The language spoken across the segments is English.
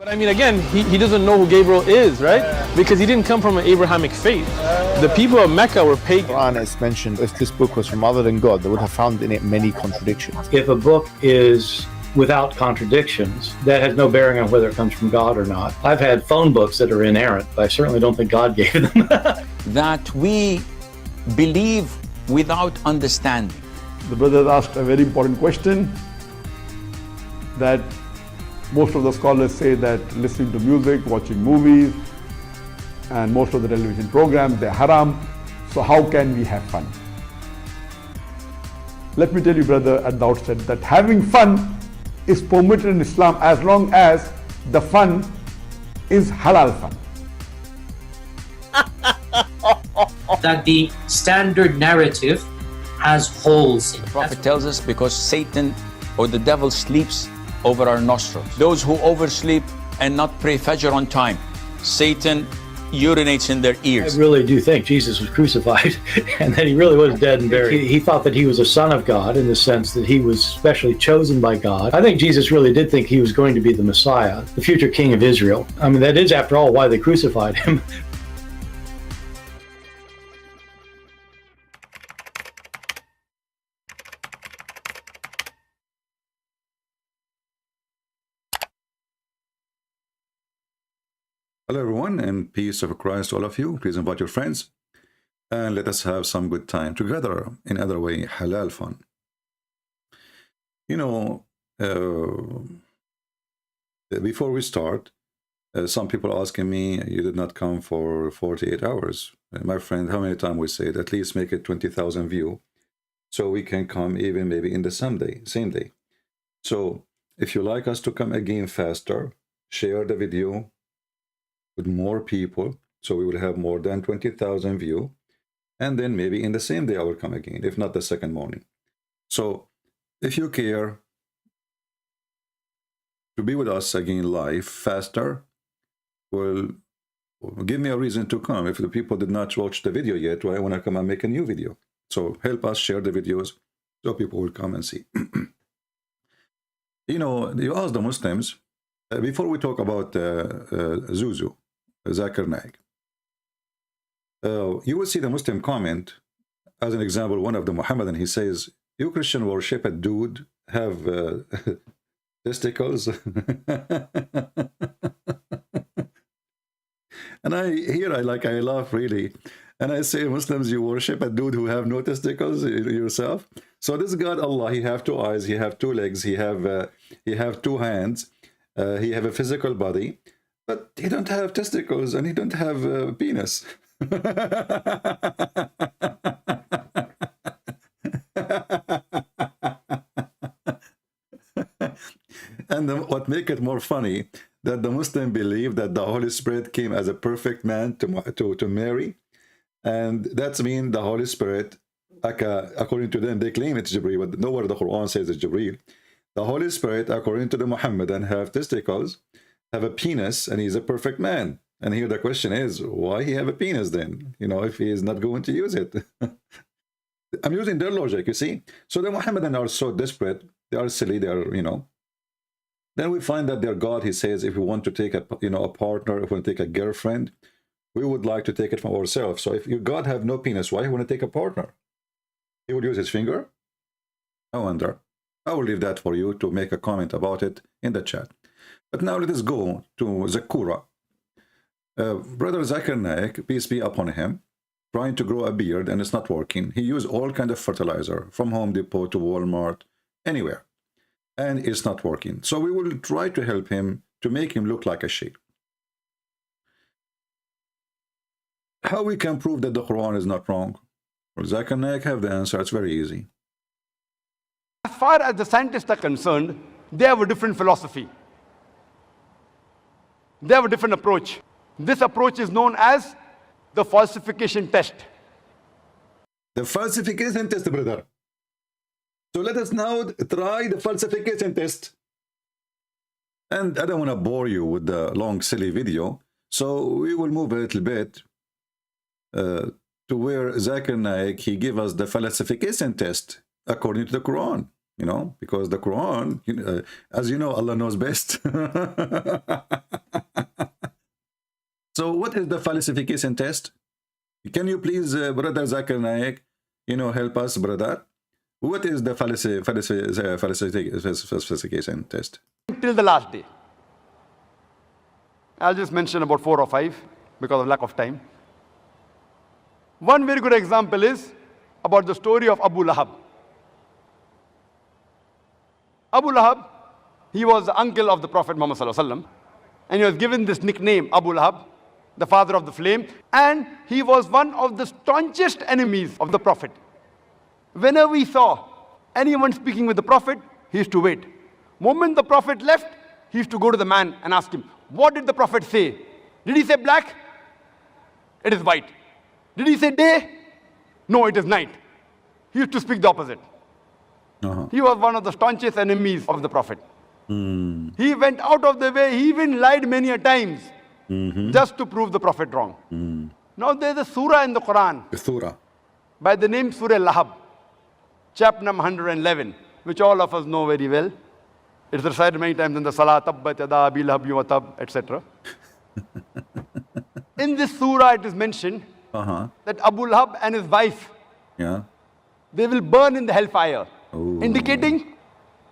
But I mean, again, he doesn't know who Gabriel is, right? Because he didn't come from an Abrahamic faith. The people of Mecca were pagan. Quran is mentioned, if this book was from other than God, they would have found in it many contradictions. If a book is without contradictions, that has no bearing on whether it comes from God or not. I've had phone books that are inerrant, but I certainly don't think God gave them. That we believe without understanding. The brother asked a very important question, that most of the scholars say that listening to music, watching movies, and most of the television programs, they're haram. So how can we have fun? Let me tell you, brother, at the outset, that having fun is permitted in Islam as long as the fun is halal fun. That the standard narrative has holes in it. The Prophet tells us because Satan or the devil sleeps over our nostrils. Those who oversleep and not pray Fajr on time, Satan urinates in their ears. I really do think Jesus was crucified and that he really was dead and buried. He thought that he was a son of God in the sense that he was specially chosen by God. I think Jesus really did think he was going to be the Messiah, the future king of Israel. I mean, that is, after all, why they crucified him. Hello everyone, and peace of Christ to all of you. Please invite your friends and let us have some good time together. In other way, halal fun. You know, before we start, some people asking me, you did not come for 48 hours. My friend, how many times we said, at least make it 20,000 view so we can come even maybe in the same day. So if you like us to come again faster, share the video with more people, so we will have more than 20,000 view, and then maybe in the same day I will come again, if not the second morning. So if you care to be with us again live faster, well, give me a reason to come. If the people did not watch the video yet, why I want to come and make a new video? So help us share the videos so people will come and see. You know, you ask the Muslims, before we talk about Zuzu, Zakir Naik, you will see the Muslim comment, as an example, one of the Muhammadan, he says, you Christian worship a dude, have testicles. And I laugh really. And I say, Muslims, you worship a dude who have no testicles yourself. So this God, Allah, he have two eyes, he have two legs, he have two hands. He have a physical body, but he don't have testicles and he don't have a penis. And what make it more funny, that the Muslim believe that the Holy Spirit came as a perfect man to Mary, and that's mean the Holy Spirit, according to them, they claim it's Jibreel, but nowhere the Quran says it's Jibreel. The Holy Spirit, according to the Muhammadan, have testicles, have a penis, and he's a perfect man. And here the question is, why he have a penis then? You know, if he is not going to use it. I'm using their logic, you see. So the Muhammadan are so desperate, they are silly, they are, you know. Then we find that their God, he says, if we want to take a partner, if we want to take a girlfriend, we would like to take it from ourselves. So if your God have no penis, why he want to take a partner? He would use his finger? I wonder. I will leave that for you to make a comment about it in the chat. But now let us go to Zakura. Brother Zakir Naik, peace be upon him, trying to grow a beard and it's not working. He used all kind of fertilizer from Home Depot to Walmart, anywhere. And it's not working. So we will try to help him to make him look like a sheep. How we can prove that the Quran is not wrong? Well, Zakir Naik have the answer. It's very easy. As far as the scientists are concerned, they have a different philosophy. They have a different approach. This approach is known as the falsification test. The falsification test, brother. So let us now try the falsification test. And I don't want to bore you with the long, silly video. So we will move a little bit to where Zakir Naik, he give us the falsification test according to the Quran, you know, because the Quran, as you know, Allah knows best. what is the falsification test? Can you please, Brother Zakir Naik, help us, brother? What is the falsification test? Till the last day. I'll just mention about 4 or 5 because of lack of time. One very good example is about the story of Abu Lahab. Abu Lahab, he was the uncle of the Prophet Muhammad Sallallahu Alaihi Wasallam, and he was given this nickname, Abu Lahab, the father of the flame, and he was one of the staunchest enemies of the Prophet. Whenever he saw anyone speaking with the Prophet, he used to wait. Moment the Prophet left, he used to go to the man and ask him, what did the Prophet say? Did he say black? It is white. Did he say day? No, it is night. He used to speak the opposite. He was one of the staunchest enemies of the Prophet. He went out of the way, he even lied many a times just to prove the Prophet wrong. Now there's a surah in the Quran by the name Surah Lahab, chapter number 111, which all of us know very well. It's recited many times in the Salah, Tabbat Yada Abi Lahab wa Tab, etc. In this surah it is mentioned that Abu Lahab and his wife, they will burn in the hellfire, indicating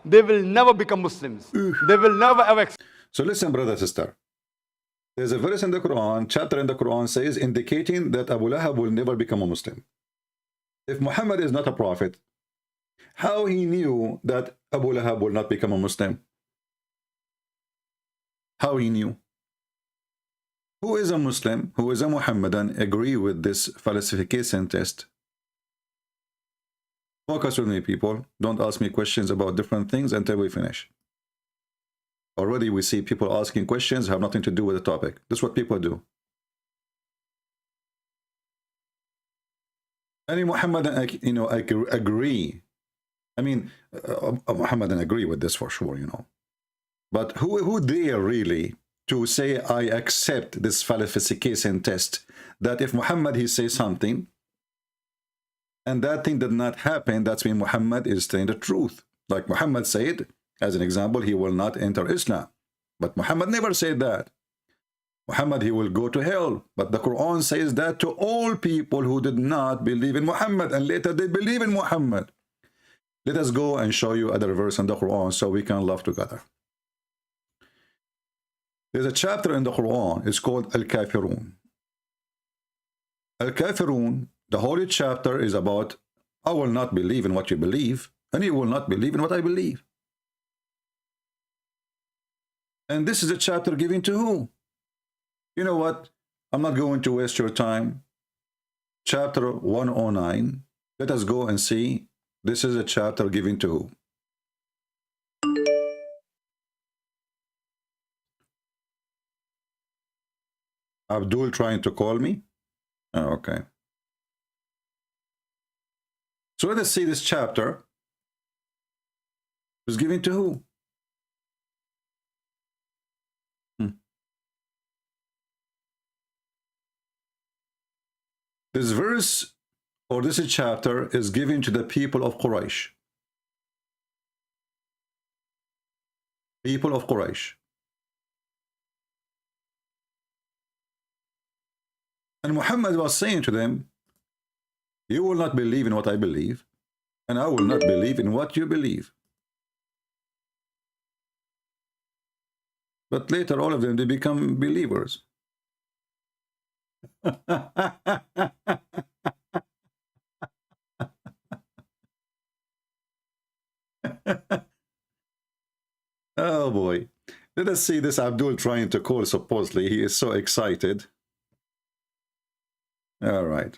they will never become Muslims. They will never ever. So listen, brother, sister. There's a verse in the Quran, chapter in the Quran says, indicating that Abu Lahab will never become a Muslim. If Muhammad is not a prophet, how he knew that Abu Lahab will not become a Muslim? How he knew? Who is a Muslim, who is a Muhammadan, agree with this falsification test? Focus with me, people. Don't ask me questions about different things until we finish. Already we see people asking questions have nothing to do with the topic. That's what people do. Any Muhammadan, agree. I mean, Muhammadan agree with this for sure, But who dare really to say, I accept this falsification test, that if Muhammad, he says something, and that thing did not happen, that's when Muhammad is telling the truth. Like Muhammad said, as an example, he will not enter Islam. But Muhammad never said that. Muhammad, he will go to hell. But the Quran says that to all people who did not believe in Muhammad, and later they believe in Muhammad. Let us go and show you other verse in the Quran so we can laugh together. There's a chapter in the Quran, it's called Al-Kafirun. Al-Kafirun, the holy chapter is about, I will not believe in what you believe, and you will not believe in what I believe. And this is a chapter given to who? You know what? I'm not going to waste your time. Chapter 109. Let us go and see. This is a chapter given to who? Abdul trying to call me? Oh, okay. So let us see this chapter. Was given to who? This verse, or this chapter, is given to the people of Quraysh. People of Quraysh. And Muhammad was saying to them, you will not believe in what I believe, and I will not believe in what you believe. But later, all of them, they become believers. Oh boy. Let us see this Abdul trying to call, supposedly. He is so excited. All right.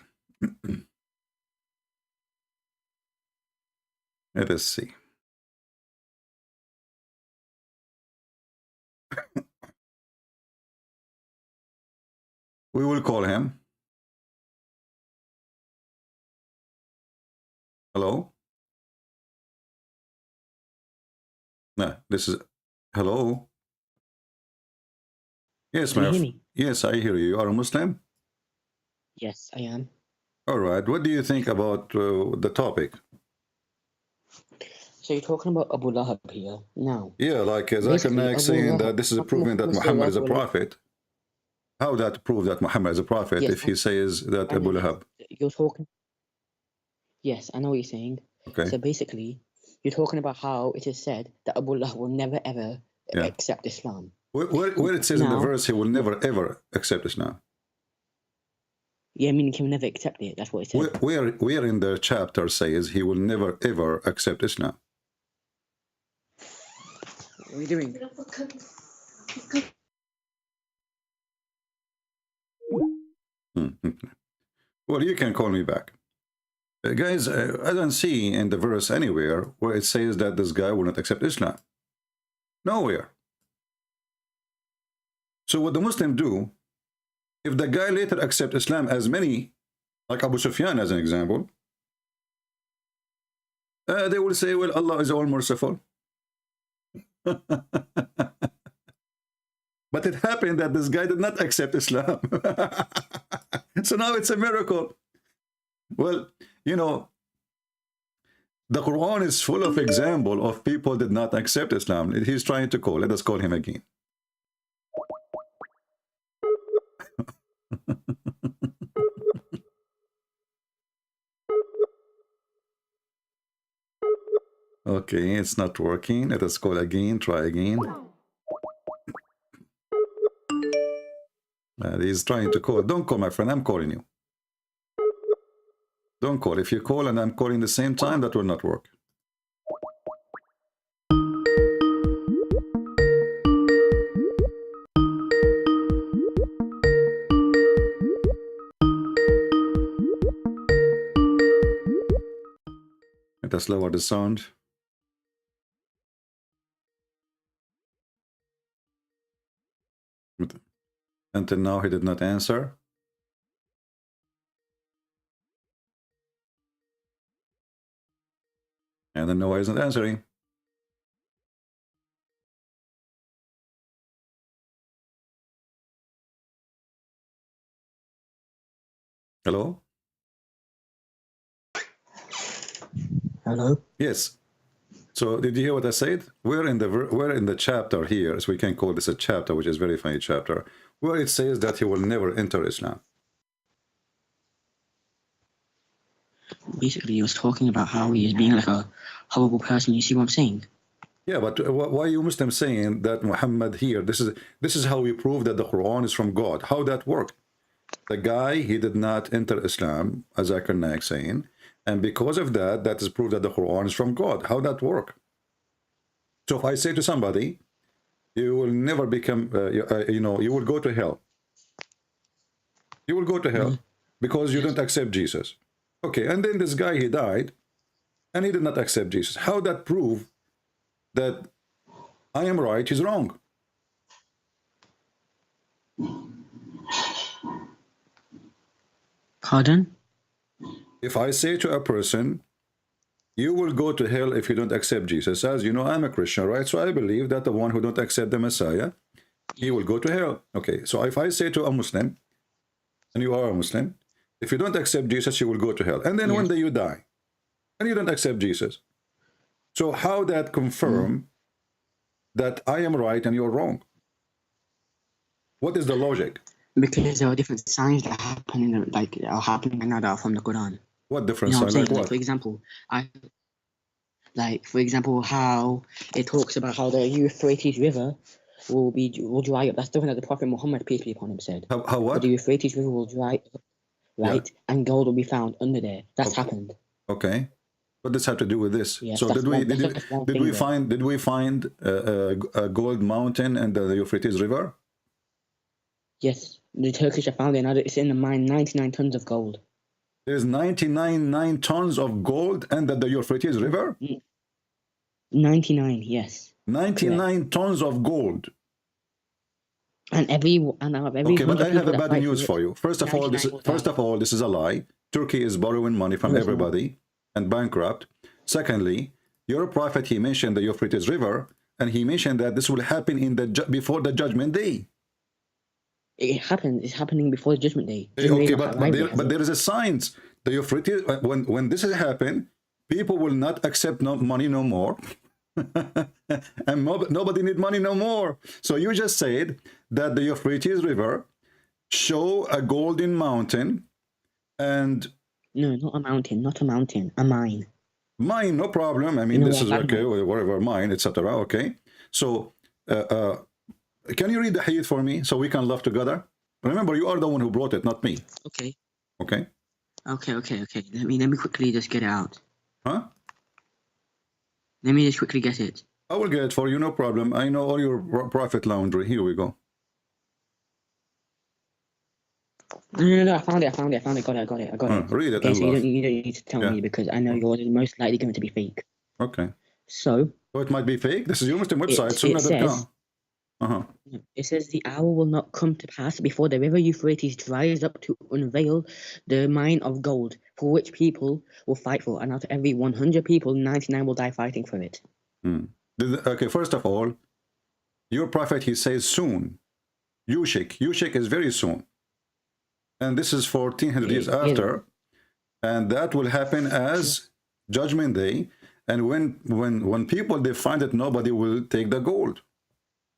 Let us see. We will call him. Hello? No, this is... Hello? Yes, ma'am. Yes, I hear you. You are a Muslim? Yes, I am. All right. What do you think about the topic? So you're talking about Abu Lahab here now? Yeah, like Zakir Naik saying that this is a proving that Muhammad is a prophet. How that prove that Muhammad is a prophet Yes, if he says that I Abu know. Lahab? You're talking. Yes, I know what you're saying. Okay. So basically, you're talking about how it is said that Abu Lahab will never ever Yeah. accept Islam. Where it says in the Now- verse he will never ever accept Islam. Yeah, meaning he will never accept it. That's what it says. Where in the chapter says he will never ever accept Islam? What are you doing? Well, you can call me back. Guys, I don't see in the verse anywhere where it says that this guy will not accept Islam. Nowhere. So what the Muslims do, if the guy later accepts Islam, as many, like Abu Sufyan as an example, they will say, well, Allah is all merciful. But it happened that this guy did not accept Islam. So now it's a miracle. Well, you know, the Quran is full of example of people did not accept Islam. He's trying to call. Let us call him again. Okay, it's not working. Let us call again. Try again. He's trying to call. Don't call, my friend. I'm calling you. Don't call. If you call and I'm calling the same time, that will not work. Let us lower the sound. Until now, he did not answer. I don't know why he's not answering. Hello? Hello? Yes. So did you hear what I said? We're in the chapter here, so we can call this a chapter, which is a very funny chapter, where it says that he will never enter Islam. Basically, he was talking about how he is being like a horrible person. You see what I'm saying? Yeah, but why are you Muslims saying that Muhammad here, this is how we prove that the Quran is from God? How that work? The guy, he did not enter Islam, as Zakir Naik saying, and because of that, that is proof that the Quran is from God. How that work? So if I say to somebody, you will never become, you will go to hell. You will go to hell because you don't accept Jesus. Okay, and then this guy, he died, and he did not accept Jesus. How that prove that I am right, he's wrong? Pardon? If I say to a person, you will go to hell if you don't accept Jesus, as you know, I'm a Christian, right? So I believe that the one who don't accept the Messiah, he will go to hell. Okay, so if I say to a Muslim, and you are a Muslim, if you don't accept Jesus, you will go to hell. And then one day you die, and you don't accept Jesus. So how that confirm that I am right and you're wrong? What is the logic? Because there are different signs that happen in are happening right now that are from the Quran. What You difference? know what I'm saying? Like Like, what? for example, how it talks about how the Euphrates River will dry up. That's something that the Prophet Muhammad, peace be upon him, said. How That what? the Euphrates River will dry up, right? And gold will be found under there. That's happened. Okay. What does have to do with this? Yes, So that's did we one did we find a gold mountain and the Euphrates River? Yes, the Turkish have found it. Now it's in the mine, 99 tons of gold. There's 99 tons of gold and the Euphrates River? 99, yes. 99 tons of gold. And every Okay, but I have a bad news for you. First of all, this is a lie. Turkey is borrowing money from everybody and bankrupt. Secondly, your prophet, he mentioned the Euphrates River, and he mentioned that this will happen in before the judgment day. It happens. It's happening before Judgment Day. Okay, but there is a signs. The Euphrates, when this has happened, people will not accept money no more. And nobody need money no more. So you just said that the Euphrates River show a golden mountain and No, not a mountain, not a mountain, a mine. mine, no problem. I mean, You know this is what, okay, whatever, mine, etc. Okay. So, can you read the hadith for me so we can laugh together? Remember, you are the one who brought it, not me. Okay. Okay. Okay. Let me quickly just get it out. Huh? Let me just quickly get it. I will get it for you, no problem. I know all your prophet laundry. Here we go. No, I found it. Got it. I got it. Read it Okay, and so laugh. you don't need to tell me because I know yours is most likely going to be fake. Okay. So, it might be fake. This is your Muslim website. it Sunnah.com. It says the hour will not come to pass before the river Euphrates dries up to unveil the mine of gold for which people will fight for, and out of every 100 people, 99 will die fighting for it. Okay, first of all, your prophet, he says soon. Yushik is very soon. And this is 1400 years after. And that will happen as Judgment Day. And when people, they find that nobody will take the gold.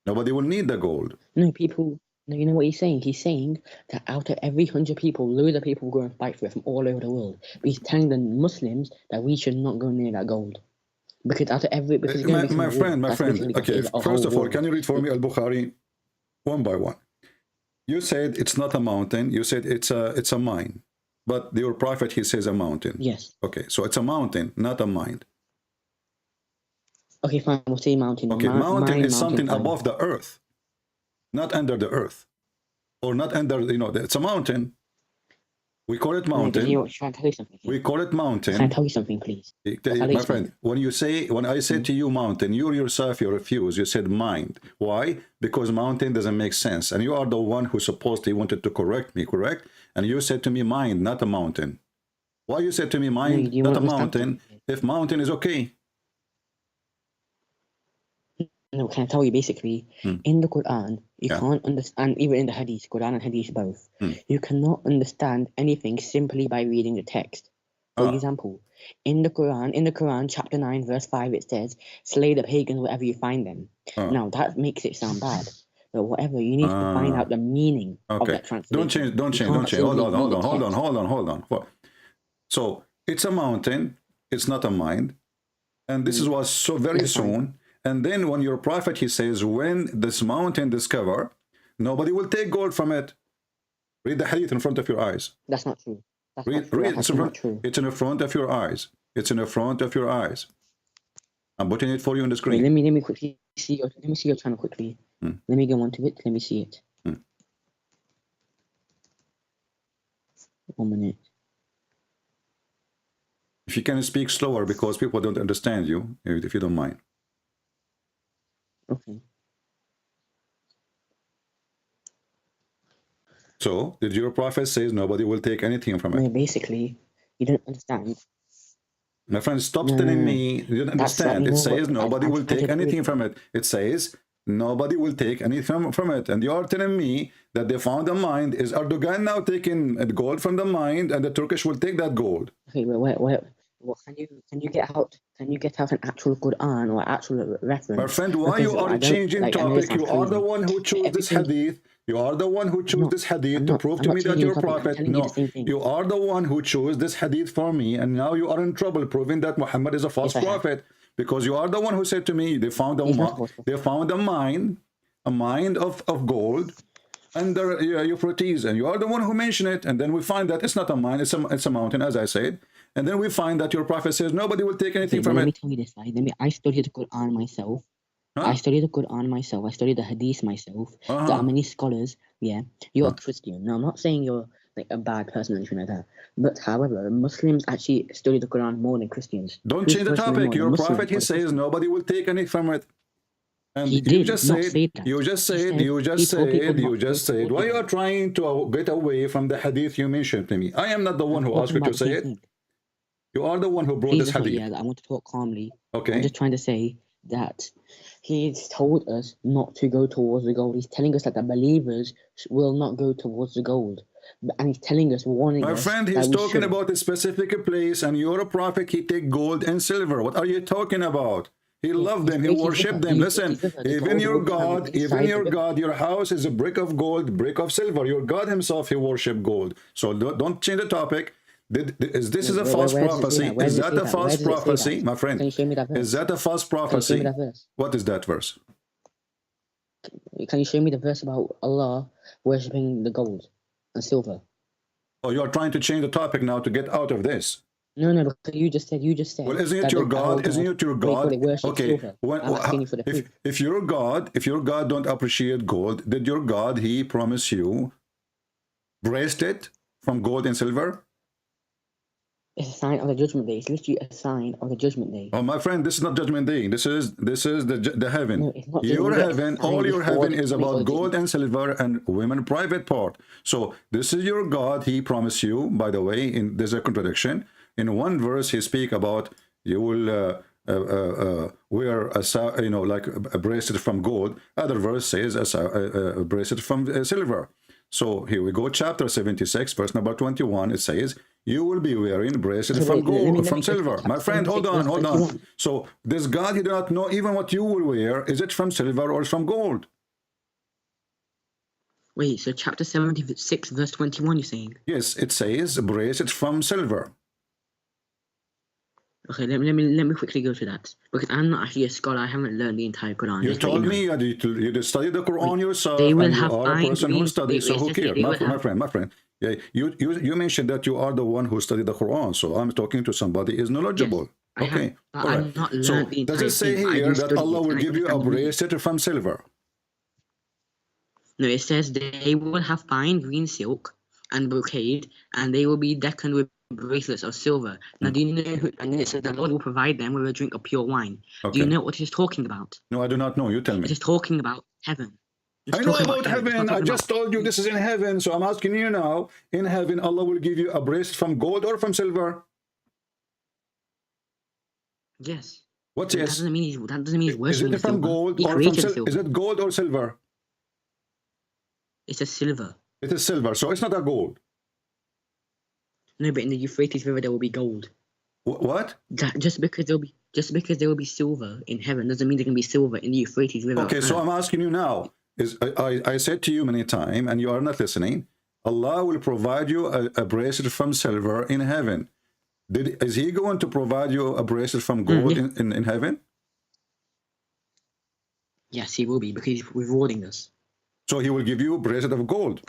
Nobody will need the gold. No, people, no, you know what he's saying? He's saying that out of every 100 people, loads of people will go and fight for it from all over the world. But he's telling the Muslims that we should not go near that gold. Because out of every... Because my friend, okay, first of all, can you read for me Al-Bukhari one by one? You said it's not a mountain. You said it's a mine. But your prophet, he says a mountain. Yes. Okay, so it's a mountain, not a mine. Okay, fine, we'll say mountain. Okay, mountain is something above the earth, not under the earth. Or not under, it's a mountain. We call it mountain. Should I tell you something? We call it mountain. Can I tell you something, please? My friend, when I said to you mountain, you yourself, you refuse. You said mind. Why? Because mountain doesn't make sense. And you are the one who supposedly wanted to correct me, correct? And you said to me mind, not a mountain. Why you said to me mind, not a mountain, if mountain is okay? No, can I tell you basically, in the Quran, you can't understand, even in the Hadith, Quran and Hadith both, you cannot understand anything simply by reading the text. For example, in the Quran, chapter 9, verse 5, it says, slay the pagans wherever you find them. Now, that makes it sound bad. But whatever, you need to find out the meaning of that translation. Don't change. Hold on. So, it's a mountain, it's not a mind. And this was so very soon. And then when your prophet, he says, when this mountain discover, nobody will take gold from it. Read the hadith in front of your eyes. That's not true. Read it's in front of your eyes. It's in front of your eyes. I'm putting it for you on the screen. Wait, let me quickly see your channel quickly. Let me go on to it. Let me see it. 1 minute. If you can speak slower because people don't understand you, if you don't mind. Okay. So, did your prophet says nobody will take anything from it? No, basically, you don't understand. My friend, stop telling me you don't understand. It says nobody will take anything from it. It says nobody will take anything from it. And you are telling me that they found a mine. Is Erdogan now taking gold from the mine and the Turkish will take that gold? Okay, wait. Well, can you get out an actual Quran or actual reference? My friend, why you are changing topic? You are the one who chose this hadith. You are the one who chose this hadith to prove to me that you're a prophet. No, you are the one who chose this hadith for me, and now you are in trouble proving that Muhammad is a false prophet because you are the one who said to me they found a mine of gold under Euphrates, and you are the one who mentioned it, and then we find that it's not a mine, it's a mountain, as I said, and then we find that your prophet says nobody will take anything from it. Let me tell you this, right? I studied the Quran myself. I studied the Quran myself. I studied the Hadith myself. There are many scholars. Yeah, you're a Christian. Now, I'm not saying you're like a bad person or anything like that. But however, Muslims actually study the Quran more than Christians. Don't change the topic. Your prophet, he says nobody will take anything from it. And you just said, why you are trying to get away from the hadith you mentioned to me? I am not the one who asked you to say it. You are the one who brought this hadith. Yeah, I want to talk calmly. Okay. I'm just trying to say that he's told us not to go towards the gold. He's telling us that the believers will not go towards the gold. And he's telling us, warning us. My friend, he's talking about a specific place, and you're a prophet, he take gold and silver. What are you talking about? He loved them. He worshipped them. Listen, even your God, your house is a brick of gold, brick of silver. Your God himself, he worshipped gold. So don't change the topic. This is a false prophecy. Is that a false prophecy, my friend? Can you show me that verse? Is that a false prophecy? Can you show me that verse? What is that verse? Can you show me the verse about Allah worshipping the gold and silver? Oh, you are trying to change the topic now to get out of this. No, because you just said. Well, isn't it your God? Isn't it your God? Okay. If your God don't appreciate gold, did your God he promise you bracelet from gold and silver? It's a sign of the judgment day. It's literally a sign of the judgment day. Oh, my friend, this is not judgment day. This is the heaven. No, it's not Your heaven, all your heaven is about gold and silver and women private part. So this is your God. He promised you. By the way, there's a contradiction. In one verse, he speak about you will wear like a bracelet from gold. Other verse says a bracelet from silver. So here we go, chapter 76, verse number 21. It says, you will be wearing bracelet from gold, from silver. My friend, hold on. So this God, he do not know even what you will wear. Is it from silver or from gold? Wait, so chapter 76, verse 21, you're saying? Yes, it says bracelet from silver. Okay, let me quickly go to that, because I'm not actually a scholar. I haven't learned the entire Quran. You told me you study the Quran yourself, they will and have you are a person who studies. So who cares, my friend? Yeah, you mentioned that you are the one who studied the Quran. So I'm talking to somebody who is knowledgeable. Yes, okay, all right. So does it say here that Allah will give you a bracelet from silver? No, it says they will have fine green silk and brocade, and they will be decked with bracelets of silver. Now, do you know? And then it says the Lord will provide them with a drink of pure wine. Okay. Do you know what it is talking about? No, I do not know. You tell me. It is talking about heaven. I know about heaven. I just told you this is in heaven. So I'm asking you now. In heaven, Allah will give you a bracelet from gold or from silver? Yes. What's yes? That doesn't mean he's worshiping. Is it from gold or from silver? Is it gold or silver? It's a silver. It is silver, so it's not a gold. No, but in the Euphrates River there will be gold. What? Just because there will be silver in heaven doesn't mean there can be silver in the Euphrates River. Okay, so I'm asking you now. I said to you many times, and you are not listening. Allah will provide you a bracelet from silver in heaven. Is He going to provide you a bracelet from gold in heaven? Yes, He will be, because He's rewarding us. So He will give you a bracelet of gold.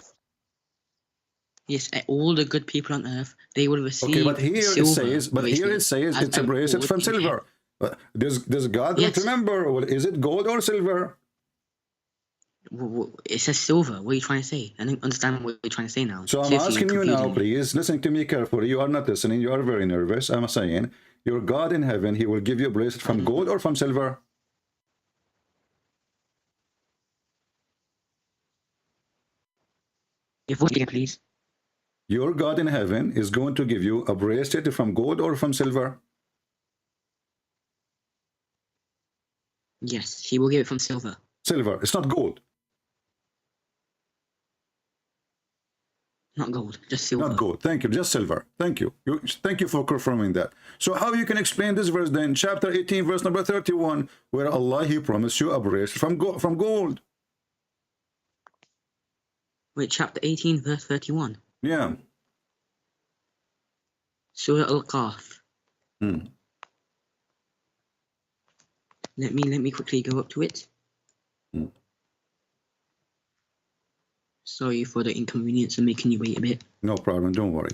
Yes, all the good people on earth, they will receive. Okay, but here it says it's a bracelet from silver. Does God not remember? Well, is it gold or silver? It says silver. What are you trying to say? I don't understand what you're trying to say now. So I'm asking you now, please listen to me carefully. You are not listening. You are very nervous. I'm saying your God in heaven, He will give you a bracelet from gold or from silver. If what again, please. Your God in heaven is going to give you a bracelet from gold or from silver? Yes, He will give it from silver. Silver. It's not gold. Not gold, just silver. Not gold. Thank you. Just silver. Thank you. Thank you for confirming that. So how you can explain this verse then? Chapter 18, verse number 31, where Allah, He promised you a bracelet from gold. Wait, chapter 18, verse 31. Yeah. Surah Al-Qaf. Let me quickly go up to it. Sorry for the inconvenience of making you wait a bit. No problem. Don't worry.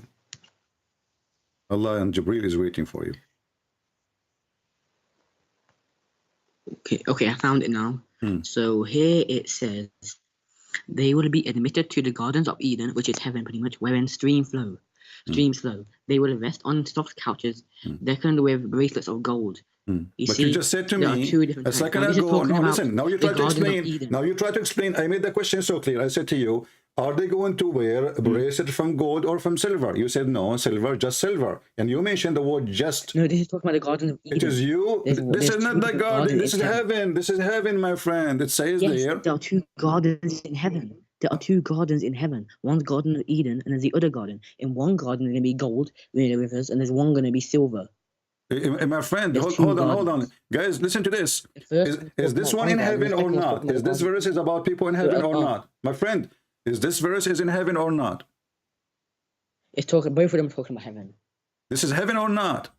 Allah and Jibreel is waiting for you. Okay, I found it now. So here it says, they will be admitted to the gardens of Eden, which is heaven pretty much, wherein streams flow. They will rest on soft couches, decorated with bracelets of gold. You just said to me a second ago. No, listen. Now you try to explain. Now you try to explain. I made the question so clear. I said to you, are they going to wear a bracelet from gold or from silver? You said no, silver, just silver. And you mentioned the word just. No, this is talking about the Garden of Eden. It is you. This is not the garden. This is heaven. This is heaven, my friend. It says there. There are two gardens in heaven. There are two gardens in heaven. One's Garden of Eden and there's the other garden. In one garden, there's going to be gold, near the rivers, and there's one going to be silver. My friend, There's hold two on. gardens. Guys, listen to this. The first one Is talks this about one one in garden, heaven the or second one not? talks about Is this garden. verse is about people in heaven or Oh. not? My friend, is this verse is in heaven or not? It's talking. Both of them are talking about heaven. This is heaven or not?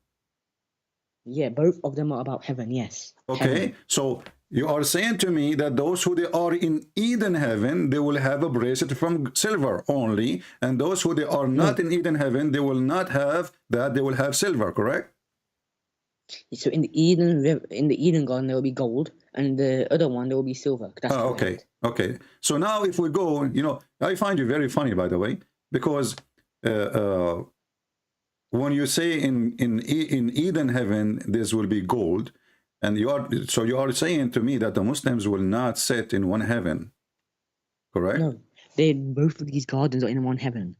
Yeah, both of them are about heaven. Yes. Okay, Heaven. so you are saying to me that those who they are in Eden heaven, they will have a bracelet from silver only, and those who they are not in Eden heaven, they will not have that. They will have silver, correct? So in the Eden garden there will be gold, and the other one there will be silver. That's Oh, okay, correct. okay. So now if we go, you know, I find you very funny, by the way, because when you say in Eden heaven this will be gold, and you are saying to me that the Muslims will not sit in one heaven, correct? No, both of these gardens are in one heaven.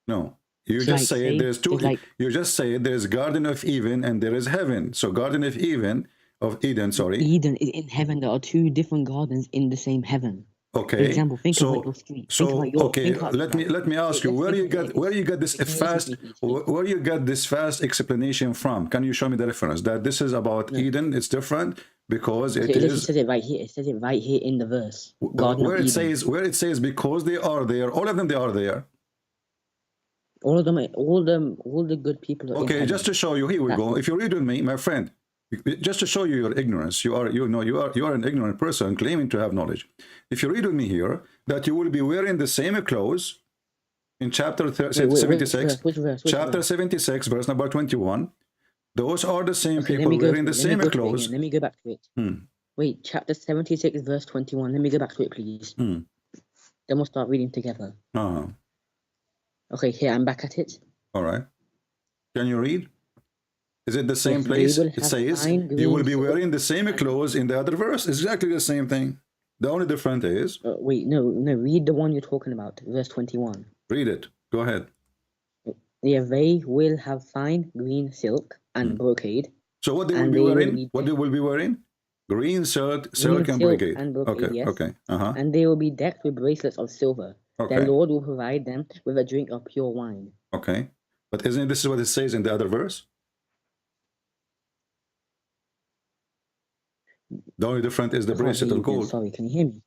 No. You So just like, say say, there's two. it's like- You just say there's Garden of Eden and there is heaven. So Garden of Eden, sorry. Eden is in heaven. There are two different gardens in the same heaven. Okay. For example, think about your street. Think about your, okay, think about, let me ask you, where you got this fast, where you got this fast explanation from? Can you show me the reference that this is about Eden? It's different because it It is. says it right here. It says it right here in the verse. Garden Where of it Eden. says because they are there, all of them they are there. All of them, all the good people are in Okay, heaven. just to show you, here we go. If you read with me, my friend, just to show you your ignorance, you are an ignorant person claiming to have knowledge. If you read with me here, that you will be wearing the same clothes in chapter 76, which verse? chapter 76, verse number 21. Those are the same Okay, people wearing the same clothes. Let me go back to it. Wait, chapter 76, verse 21. Let me go back to it, please. Then we'll start reading together. Okay, here, I'm back at it. All right. Can you read? Is it the same Yes, place? they will It have says fine you will green be wearing the same silk clothes in the other verse. It's exactly the same thing. The only difference is, wait, no, read the one you're talking about, verse 21. read it. Go ahead. Yeah, they will have fine green silk and brocade. So what they will And be they will wearing? be What they will be wearing? Green silk and silk brocade. and brocade, Okay, yes. okay. And they will be decked with bracelets of silver. Okay. Their Lord will provide them with a drink of pure wine. Okay. But isn't this what it says in the other verse? The only difference is the I can't bracelet hear of you again, gold. Sorry, can you hear me?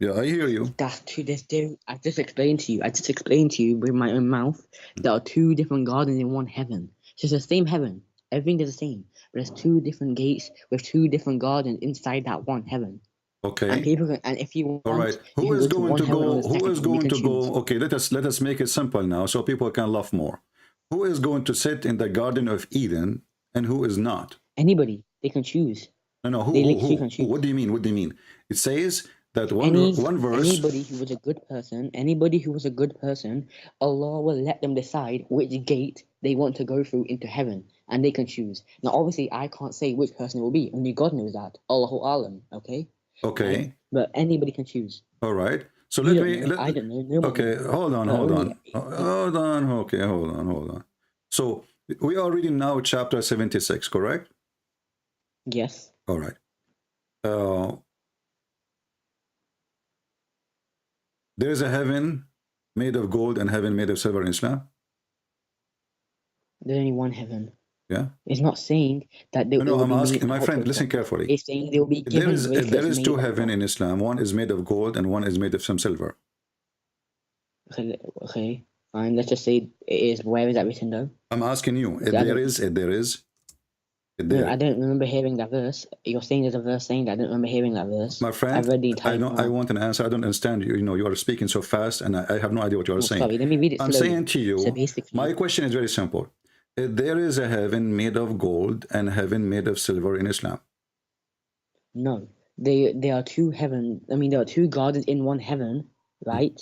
Yeah, I hear you. That's two different. I just explained to you with my own mouth. There are two different gardens in one heaven. So it's the same heaven. Everything is the same, but there's two different gates with two different gardens inside that one heaven. Okay. And people can, and if you want, All right. you Who can is go to going one to heaven or go? the second Who is one. You going can to choose. go? Okay, let us make it simple now, so people can laugh more. Who is going to sit in the Garden of Eden, and who is not? Anybody, they can choose. No, They literally can choose. What do you mean? What do you mean? It says that one verse. Anybody who was a good person, Allah will let them decide which gate they want to go through into heaven, and they can choose. Now, obviously, I can't say which person it will be. Only God knows that. Allahu Alam. Okay. Okay. Right? But anybody can choose. All right. So You let don't me. know. I don't know. No one Okay. knows. Hold on. Okay. Hold on. So we are reading now chapter 76, correct? Yes. All right. There is a heaven made of gold and heaven made of silver in Islam. There's only one heaven. Yeah. It's not saying that they No, will I'm be asking, made my out friend, of listen gold. carefully. It's saying they will be given There is bracelets two made of heaven gold. in Islam. One is made of gold and one is made of some silver. Okay, fine. Let's just say it is. Where is that written though? I'm asking you. If I there don't- is. No, I don't remember hearing that verse. You're saying there's a verse saying that. I don't remember hearing that verse. My friend, I've read the entire I Quran. want an answer. I don't understand you. You know, you are speaking so fast, and I have no idea what you are saying. Sorry, let me read it I'm slowly. saying to you, So basically, my question is very simple. If there is a heaven made of gold and heaven made of silver in Islam. no, there are two heaven. I mean, there are two gardens in one heaven, right?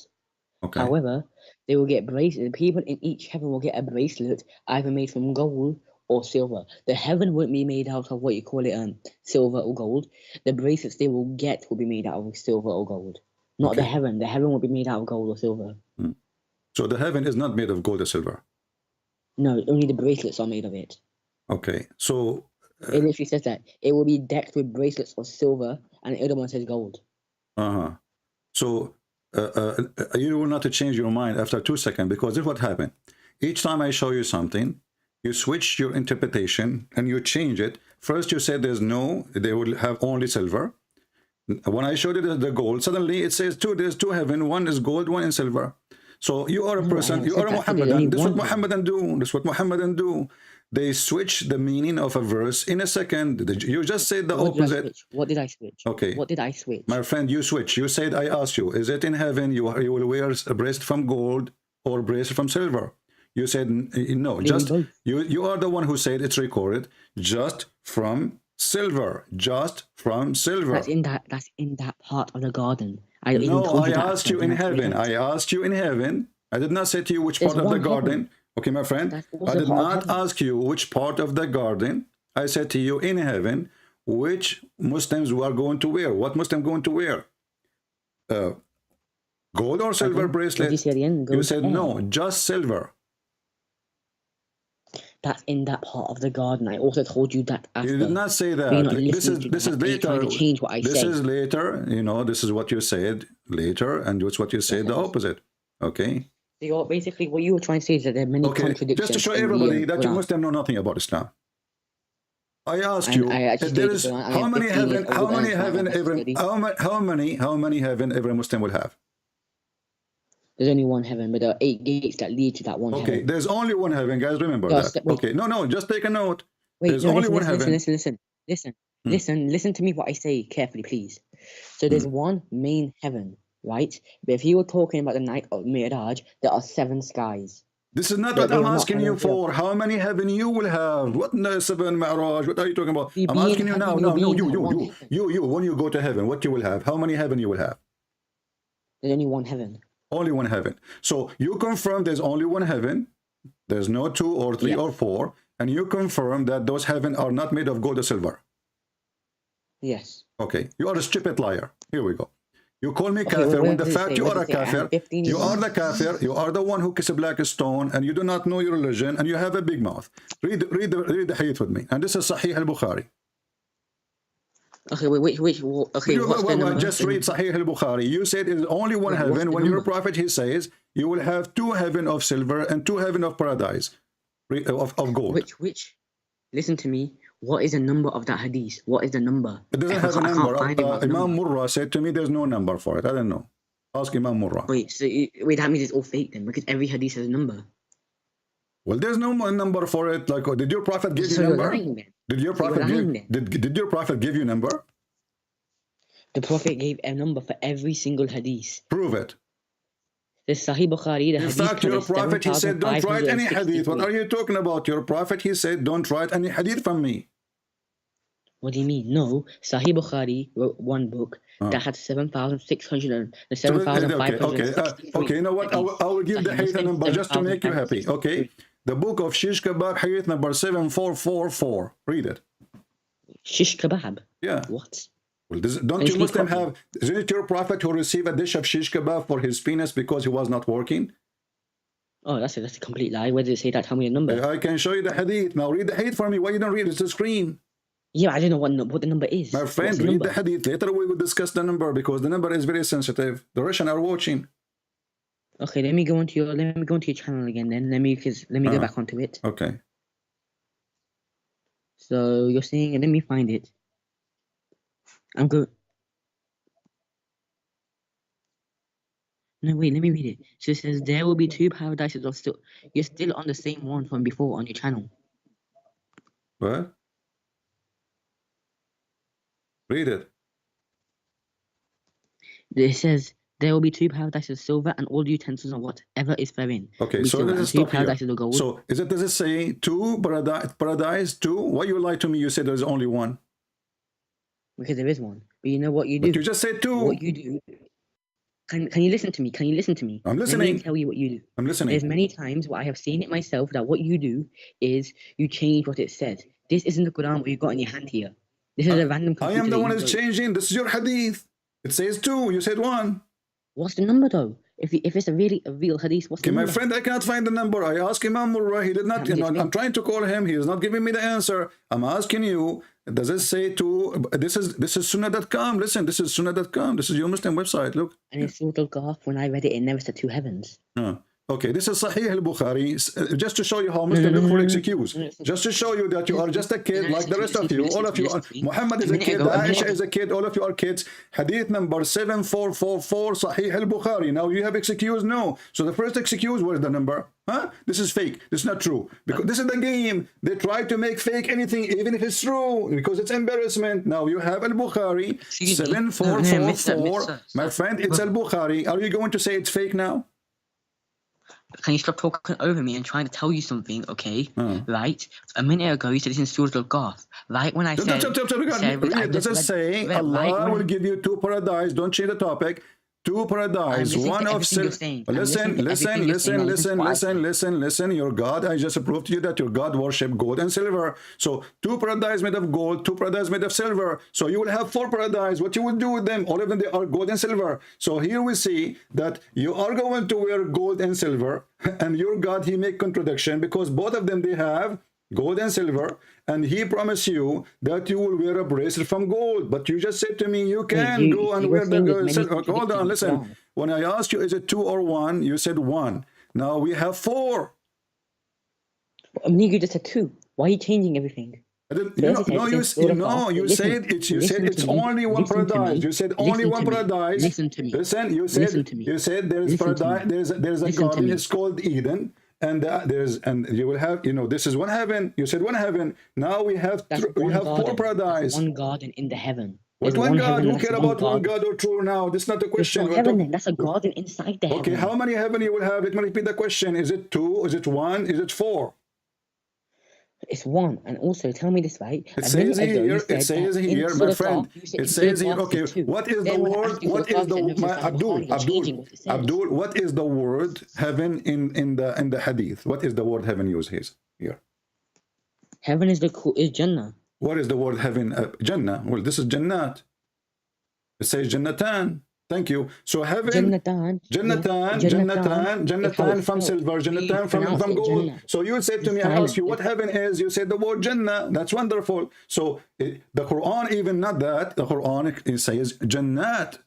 Okay. However, they will get bracelet. People in each heaven will get a bracelet either made from gold or silver. The heaven won't be made out of what you call it, silver or gold. The bracelets they will get will be made out of silver or gold. Not the Okay. heaven. The heaven will be made out of gold or silver. So the heaven is not made of gold or silver. No, only the bracelets are made of it. Okay. So It literally says that it will be decked with bracelets of silver, and the other one says gold. So you will not change your mind after 2 seconds, because this is what happened. Each time I show you something, you switch your interpretation and you change it. First you said there's no, they will have only silver. When I showed you the gold, suddenly it says there's two heaven, one is gold, one is silver. So you are a person, you are a Muhammadan. This is what Muhammadan do. This is what Muhammadan do. They switch the meaning of a verse in a second. You just said the opposite. What did I switch? Okay. What did I switch? My friend, you switch. You said, I asked you, is it in heaven you will wear a breast from gold or breast from silver? You said no. Just you are the one who said it's recorded just from silver. Just from silver. That's in that part of the garden. I asked you in heaven. I asked you in heaven. I did not say to you which part of the garden. Okay, my friend. I did not ask you which part of the garden. I said to you in heaven, which Muslims are going to wear. What Muslim going to wear? Gold or silver bracelet? You said no, just silver. That's in that part of the garden. I also told you that after. You did not say that. This is later. Change what I this is later. You know, this is what you said later, and it's what you said the opposite. Okay. So basically, what you were trying to say is that there are many contradictions. Just to show everybody that you Muslims know nothing about Islam. I asked you, there is how many heaven every Muslim will have? There's only one heaven, but there are 8 gates that lead to that one heaven. Okay, there's only one heaven, guys. Remember that. Okay, no, just take a note. There's only one heaven. Listen to me. What I say carefully, please. So there's one main heaven, right? But if you were talking about the night of Mi'raj, there are 7 skies. This is not what I'm asking you for. How many heaven you will have? What 7 Mi'raj? What are you talking about? I'm asking you now. No, you. When you go to heaven, what you will have? How many heaven you will have? There's only one heaven. Only one heaven. So you confirm there's only one heaven. There's no 2 or 3 or 4. And you confirm that those heaven are not made of gold or silver. Yes. Okay. You are a stupid liar. Here we go. You call me kafir when the fact you are a kafir. You are the kafir. You are the one who kisses a black stone and you do not know your religion and you have a big mouth. Read the hadith with me. And this is Sahih al-Bukhari. Okay, okay, just read Sahih al-Bukhari. You said it's only one heaven. When your prophet, he says, you will have 2 heaven of silver and 2 heaven of paradise, of gold. Which? Listen to me. What is the number of that hadith? What is the number? It doesn't have a number. Imam Murrah said to me, there's no number for it. I don't know. Ask Imam Murrah. Wait, that means it's all fake then, because every hadith has a number. Well, there's no number for it. Like, did your prophet give you a number? Did your prophet give you a number? The prophet gave a number for every single hadith. Prove it. The Sahih Bukhari, the in fact, your prophet, he said, don't write any hadith. What are you talking about? Your prophet, he said, don't write any hadith from me. What do you mean? No, Sahih Bukhari wrote one book that had 7,600 and 7,500. Okay, you know what? I will give the hadith number just to make you happy. Okay, the book of Shish Kebab, hadith number 7444. Read it. Shish Kebab? Yeah. What? Well, don't you Muslim have? Isn't it your prophet who received a dish of shish kebab for his penis because he was not working? Oh, that's a complete lie. Where did it say that? Tell me a number. I can show you the hadith. Now read the hadith for me. Why you don't read it? It's the screen. Yeah, I don't know what the number is. My friend, read the hadith. Later we will discuss the number because the number is very sensitive. The Russian are watching. Okay, let me go onto your channel again then. Let me go back onto it. Okay. So you're saying, let me find it. I'm good. No, wait, let me read it. So it says, there will be 2 paradises of still. You're still on the same one from before on your channel. What? Read it. It says, there will be 2 paradises of silver and all utensils and whatever is therein. Okay, so let's stop here. So does it say 2 paradise 2? Why you lied to me? You said there's only 1. Because there is one. But you know what you do? But you just said 2. What you do? Can you listen to me? Can you listen to me? I'm listening. Let me tell you what you do. I'm listening. There's many times where I have seen it myself that what you do is you change what it says. This isn't the Quran what you got in your hand here. This is a random computer. I am the one who's changing. This is your hadith. It says 2. You said 1. What's the number though? If it's a real hadith, what's the number? My friend, I cannot find the number. I asked Imam Murrah. He did not. I'm trying to call him. He is not giving me the answer. I'm asking you. Does it say 2? This is Sunnah.com. Listen, this is Sunnah.com. This is your Muslim website. Look. And in Surah Al-Kahf, when I read it, it never said 2 heavens. No. Okay, this is Sahih al-Bukhari. Just to show you how Muslims look for excuse. Just to show you that you are just a kid like the rest of you. All of you are. Muhammad is a kid. Aisha is a kid. All of you are kids. Hadith number 7444, Sahih al-Bukhari. Now you have excuse? No. So the first excuse, where's the number? Huh? This is fake. This is not true. Because this is the game. They try to make fake anything, even if it's true, because it's embarrassment. Now you have al-Bukhari 7444. My friend, it's al-Bukhari. Are you going to say it's fake now? Can you stop talking over me and trying to tell you something, okay? Right? A minute ago, you said it's in Surah Al-Ghaf. Right when I said... Does it say Allah will give you 2 paradise? Don't change the topic. 2 paradise, one of silver. Listen. Your God, I just proved to you that your God worship gold and silver. So 2 paradise made of gold, 2 paradise made of silver. So you will have 4 paradise. What you will do with them? All of them, they are gold and silver. So here we see that you are going to wear gold and silver, and your God, he make contradiction, because both of them, they have gold and silver, and he promised you that you will wear a bracelet from gold, but you just said to me you can go and wear the silver. Hold on, listen. When I asked you is it 2 or 1, you said 1. Now we have 4. You just said 2. Why are you changing everything? You said it's only 1 paradise. You said only 1 paradise. Listen to me. Listen, you said there is paradise. There's a garden. It's called Eden. And you will have, this is 1 heaven. You said 1 heaven. Now we have 4 paradise. 1 garden in the heaven. What 1 God? Who care about 1 God or 2 now? This is not the question. Heaven, that's a garden inside the heaven. Okay, how many heaven you will have? Let me repeat the question. Is it 2? Is it 1? Is it 4? It's 1. And also, tell me this, right? It says here, my friend. It says here, okay, what is the word? What is the Abdul? What is the word heaven in the hadith? What is the word heaven used here? Heaven is Jannah. What is the word heaven? Jannah. Well, this is Jannat. It says Jannatan. Thank you. So heaven, Jannatan from silver, Jannatan from gold. So you said to me, I asked you what heaven is. You said the word Jannah. That's wonderful. So the Quran, even not that, the Quran it says Jannat.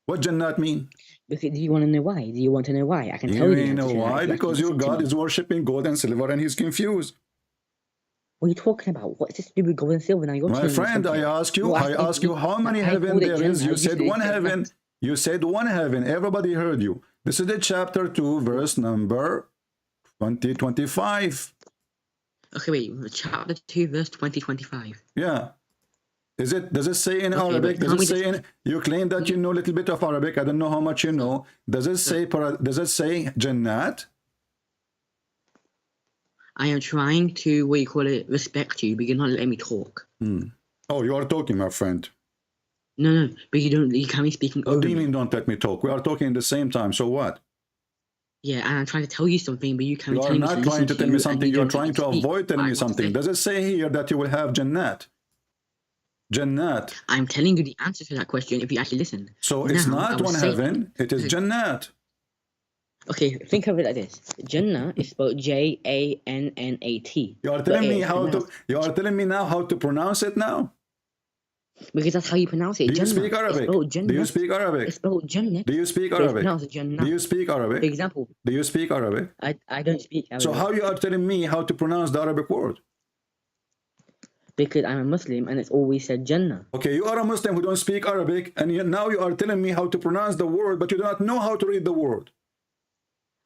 What Jannat mean? Because, do you want to know why? Do you want to know why? I can tell you. You know why? Because your God is worshipping gold and silver, and he's confused. What are you talking about? What's this to do with gold and silver? Now you're my friend, I ask you how many heaven there is. You said 1 heaven. You said 1 heaven. Everybody heard you. This is the chapter 2, verse number 2025. Okay, wait. Chapter 2, verse 2025. Yeah. Does it say in Arabic? Does it say in? You claim that you know a little bit of Arabic. I don't know how much you know. Does it say Jannat? I am trying to, respect you, but you're not letting me talk. Oh, you are talking, my friend. No, but you can't be speaking over me. What do you mean don't let me talk? We are talking at the same time, so what? Yeah, and I'm trying to tell you something, but you can't tell me. You are not trying to tell me something, you are trying to avoid telling me something. Does it say here that you will have Jannat? Jannat. I'm telling you the answer to that question if you actually listen. So it's not 1 heaven, it is Jannat. Okay, think of it like this. Jannah is spelled Jannat. You are telling me now how to pronounce it now? Because that's how you pronounce it. Do you speak Arabic? Do you speak Arabic? It's spelled Jannah. Do you speak Arabic? Do you speak Arabic? For example. Do you speak Arabic? I don't speak Arabic. So how you are telling me how to pronounce the Arabic word? Because I'm a Muslim and it's always said Jannah. Okay, you are a Muslim who don't speak Arabic, and now you are telling me how to pronounce the word, but you do not know how to read the word.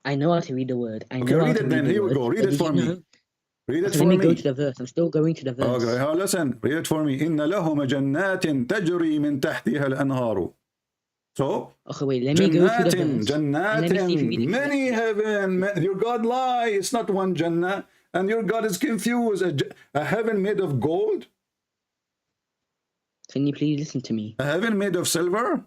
I know how to read the word. Okay, read it then. Here we go. Read it for me. Read it for me. Let me go to the verse. I'm still going to the verse. Okay, listen. Read it for me. إِنَّ لَهُمَ جَنَّاتٍ تَجْرِي مِنْ تَحْتِهَا الْأَنْهَارُ. So, okay, wait, let me go to the verse. Jannatin, many heaven. Your God lie. It's not 1 Jannah. And your God is confused. A heaven made of gold? Can you please listen to me? A heaven made of silver?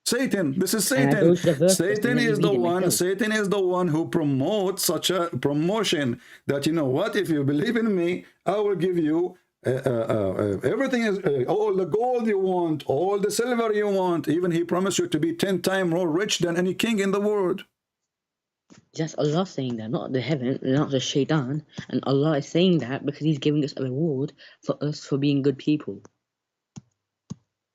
Satan. This is Satan. Satan is the one. Satan is the one who promotes such a promotion that, you know what, if you believe in me, I will give you everything, is all the gold you want, all the silver you want. Even he promised you to be 10 times more rich than any king in the world. Just Allah saying that, not the heaven, not the shaitan. And Allah is saying that because he's giving us a reward for us for being good people.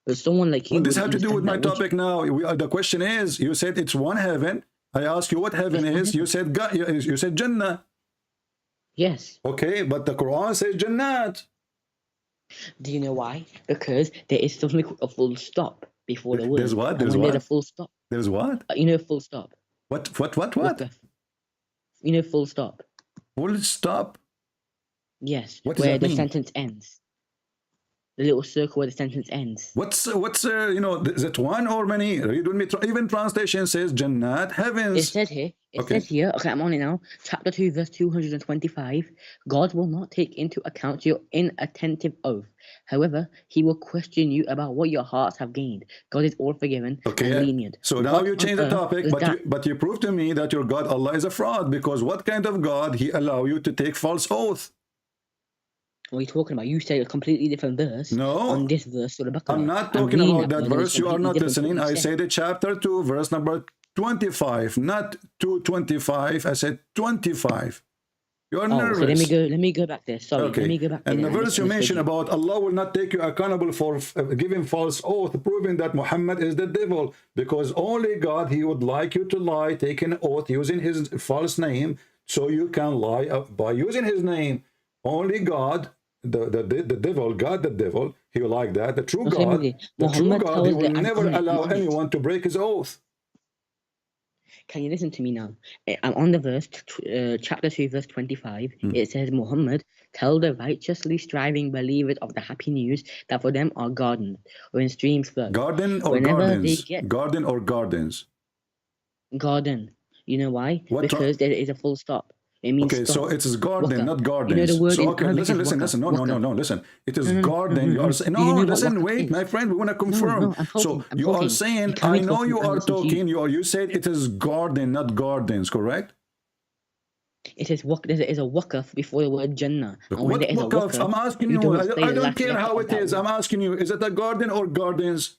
But someone like you... What does this have to do with my topic now? The question is, you said it's 1 heaven. I ask you what heaven is. You said God. You said Jannah. Yes. Okay, but the Quran says Jannat. Do you know why? Because there is something called a full stop before the word. There's what? And There's when what? there's a full stop. There's what? You know, full stop. What? Waqaf. You know, full stop. Full stop? Yes. What does where that the mean? sentence ends. The little circle where the sentence ends. What's you know, is it one or many? Read with me. Even translation says Jannat, heavens. It says here. Okay, I'm on it now. Chapter 2, verse 225. God will not take into account your inattentive oath. However, he will question you about what your hearts have gained. God is all forgiving and lenient. So now you change the topic, but you prove to me that your God Allah is a fraud, because what kind of God he allow you to take false oath? What are you talking about? You say a completely different verse. No. On this verse, I'm not talking about that verse. You are not listening. I said the chapter 2, verse number 25, not 225. I said 25. You are nervous. Okay, let me go back there. Sorry, okay. Let me go back there. And the verse you mentioned about Allah will not take you accountable for giving false oath, proving that Muhammad is the devil, because only God, he would like you to lie, take an oath using his false name, so you can lie by using his name. Only God, the devil, God the devil, he will like that. The true God, he will never allow anyone to break his oath. Can you listen to me now? I'm on the verse, chapter 2, verse 25. It says, Muhammad, tell the righteously striving believers of the happy news that for them are gardens, or in streams flow. Garden or gardens? Garden or gardens? Garden. You know why? Because there is a full stop. It means okay, so it is garden, not gardens. You know the word so, okay, listen. No, listen. It is garden. You are saying, no, listen, wait, my friend, we want to confirm. So you are saying, I know you are talking, you said it is garden, not gardens, correct? It is there is a waqaf before the word Jannah. What waqaf? I'm asking you, I don't care how it is. I'm asking you, is it a garden or gardens?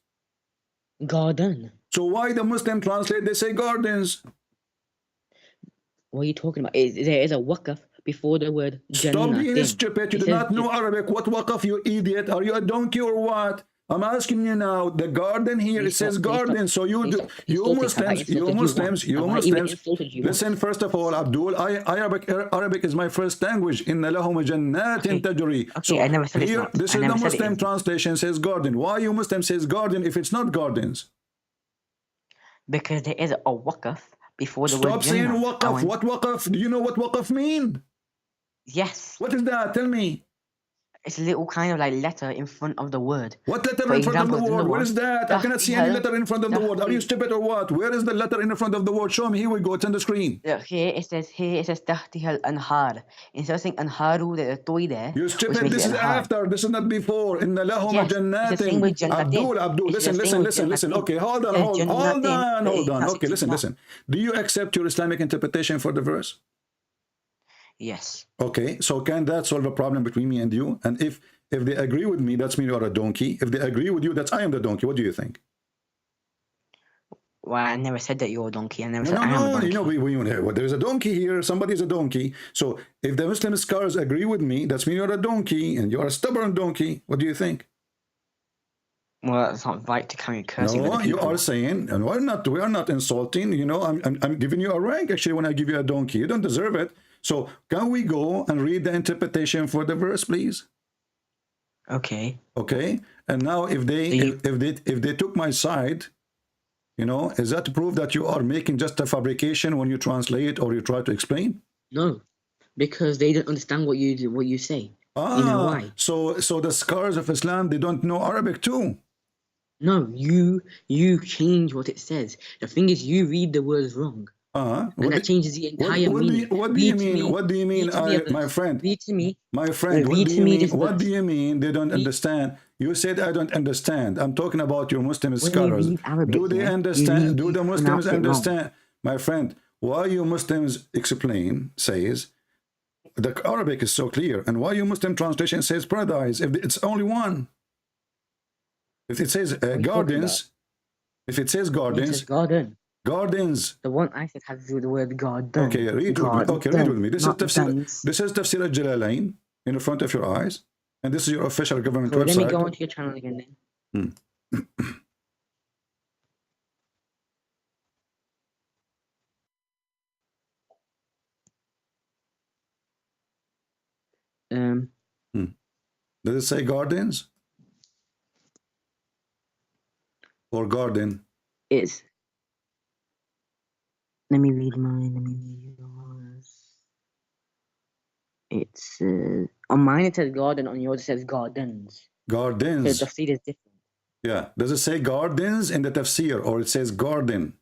Garden. So why the Muslim translate, they say gardens? What are you talking about? There is a waqaf before the word Jannah. Stop being stupid. You do not know Arabic. What waqaf, you idiot? Are you a donkey or what? I'm asking you now. The garden here, it says garden. So you Muslims. Listen, first of all, Abdul, Arabic is my first language. Inna lahum jannatin tajri. So I never said here, this is the Muslim translation, says garden. Why you Muslim says garden if it's not gardens? Because there is a waqaf before the word Stop saying Jannah. waqaf. What waqaf? Do you know what waqaf mean? Yes. What is that? Tell me. It's a little kind of like letter in front of the word. What letter in front of the word? Where is that? I cannot see any letter in front of the word. Are you stupid or what? Where is the letter in the front of the word? Show me. Here we go. It's on the screen. Look, here it says Tahtihal Anhar. Instead of saying Anharu, there's a toy there. You stupid. This is after. This is not before. Inna lahum jannatin. Abdul, listen. Okay, hold on. Okay, listen. Do you accept your Islamic interpretation for the verse? Yes. Okay, so can that solve a problem between me and you? And if they agree with me, that's mean you are a donkey. If they agree with you, that's I am the donkey. What do you think? Well, I never said that you're a donkey. I never said I am a donkey. You know, there's a donkey here. Somebody's a donkey. So if the Muslim scholars agree with me, that's mean you're a donkey and you're a stubborn donkey. What do you think? Well, it's not right to carry cursing. No, you are saying, and we are not insulting. You know, I'm giving you a rank actually when I give you a donkey. You don't deserve it. So can we go and read the interpretation for the verse, please? Okay. Okay. And now if they took my side, you know, is that to prove that you are making just a fabrication when you translate or you try to explain? No, because they don't understand what you say. You know why? So the scholars of Islam, they don't know Arabic too. No, you change what it says. The thing is, you read the words wrong. And that changes the entire meaning. What do you mean? What do you mean, my friend? Read to me. My friend, what do you mean they don't understand? You said I don't understand. I'm talking about your Muslim scholars. Do they understand? Do the Muslims understand? My friend, why you Muslims explain, says, the Arabic is so clear. And why you Muslim translation says paradise, if it's only one? If it says gardens, Gardens. The one I said has to do with the word garden. Okay, read with me. This is Tafsir al-Jalalain in front of your eyes. And this is your official government website. Let me go onto your channel again then. Does it say gardens? Or garden? It's. Let me read mine. Let me read yours. It's on mine it says garden. On yours it says gardens. Gardens. So the seed is different. Yeah. Does it say gardens in the tafsir, or it says garden?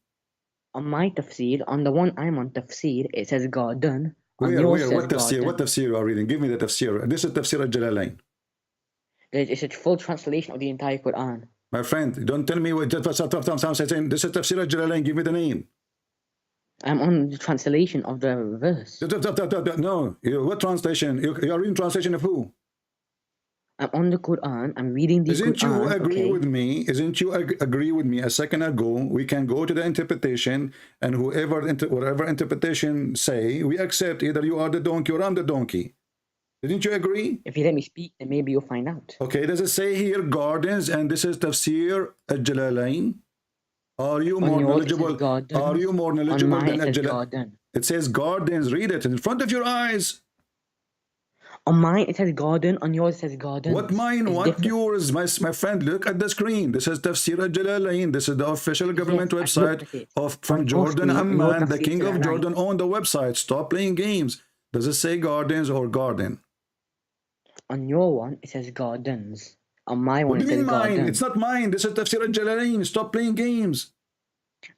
On my tafsir, on the one I'm on tafsir, it says garden. On Where? yours Where? says What tafsir? garden. What tafsir you are reading? Give me the tafsir. This is tafsir al-Jalalain. It's a full translation of the entire Quran. My friend, don't tell me what this is tafsir al-Jalalain. Give me the name. I'm on the translation of the verse. No. What translation? You are reading translation of who? I'm on the Quran. I'm reading the Isn't Quran. you agree okay? with me? Isn't you agree with me? A second ago, we can go to the interpretation, and whatever interpretation say, we accept. Either you are the donkey or I'm the donkey. Didn't you agree? If you let me speak, then maybe you'll find out. Okay. Does it say here gardens, and this is tafsir al-Jalalain? Are you more knowledgeable? Are you more knowledgeable than al-Jalalain? It says gardens. Read it in front of your eyes. On mine it says garden. On yours it says garden. What mine? It's What different. yours? My friend, look at the screen. This is Tafsir al-Jalalain. This is the official government Yes, I looked website at it. from Jordan Amman, the Tafsir king of al-Jalalain. Jordan, on the website. Stop playing games. Does it say gardens or garden? On your one it says gardens. On my one What do it you mean says mine? garden. It's not mine. This is Tafsir al-Jalalain. Stop playing games.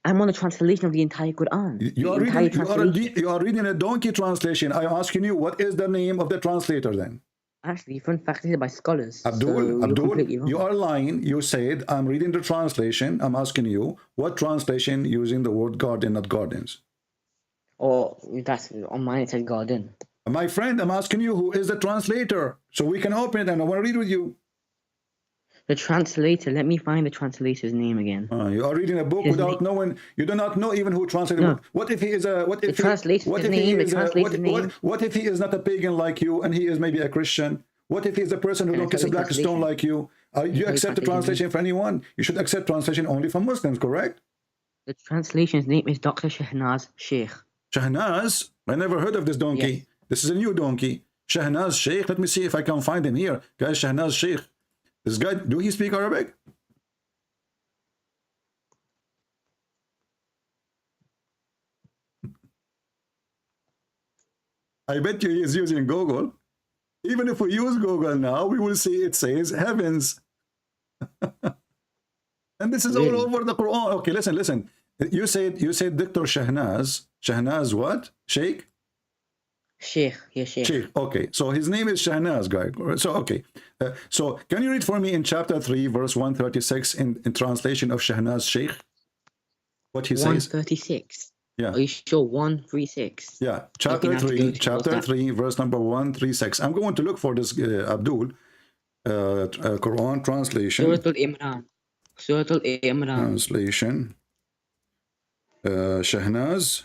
I'm on the translation of the entire Quran. You are, The entire reading, translation. you are reading a donkey translation. I'm asking you, what is the name of the translator then? Actually, fun fact, is by scholars. Abdul, so you're completely wrong. you are lying. You said, I'm reading the translation. I'm asking you, what translation using the word garden, not gardens? Or that's on mine it says garden. My friend, I'm asking you, who is the translator? So we can open it and I want to read with you. The translator. Let me find the translator's name again. You are reading a book His without name. knowing. You do not know even who translated No. it. What if he is a? What if The translator's he? What if name, he the is a? translator's name. What if he is not a pagan like you and he is maybe a Christian? What if he's a person who Can I don't kiss a tell you black stone translation? like you? You tell you accept the translation translation for anyone. You should accept translation only for Muslims, correct? The translation's name is Dr. Shahnaz Sheikh. Shahnaz? I never heard of this donkey. Yes. This is a new donkey. Shahnaz Sheikh. Let me see if I can find him here. Guys, Shahnaz Sheikh. This guy, do he speak Arabic? I bet you he is using Google. Even if we use Google now, we will see it says heavens. And this is all over the Quran. Okay, listen. You said Dr. Shahnaz. Shahnaz what? Sheikh? Sheikh. Sheikh. Okay, so his name is Shahnaz, guy. So okay, so can you read for me in chapter 3, verse 136 in translation of Shahnaz Sheikh? What he says? 136. Yeah. Are you sure? 136. Yeah, chapter 3, verse number 136. I'm going to look for this Abdul Quran translation. Surah Al-Imran. Surah Al-Imran. Translation. Shahnaz.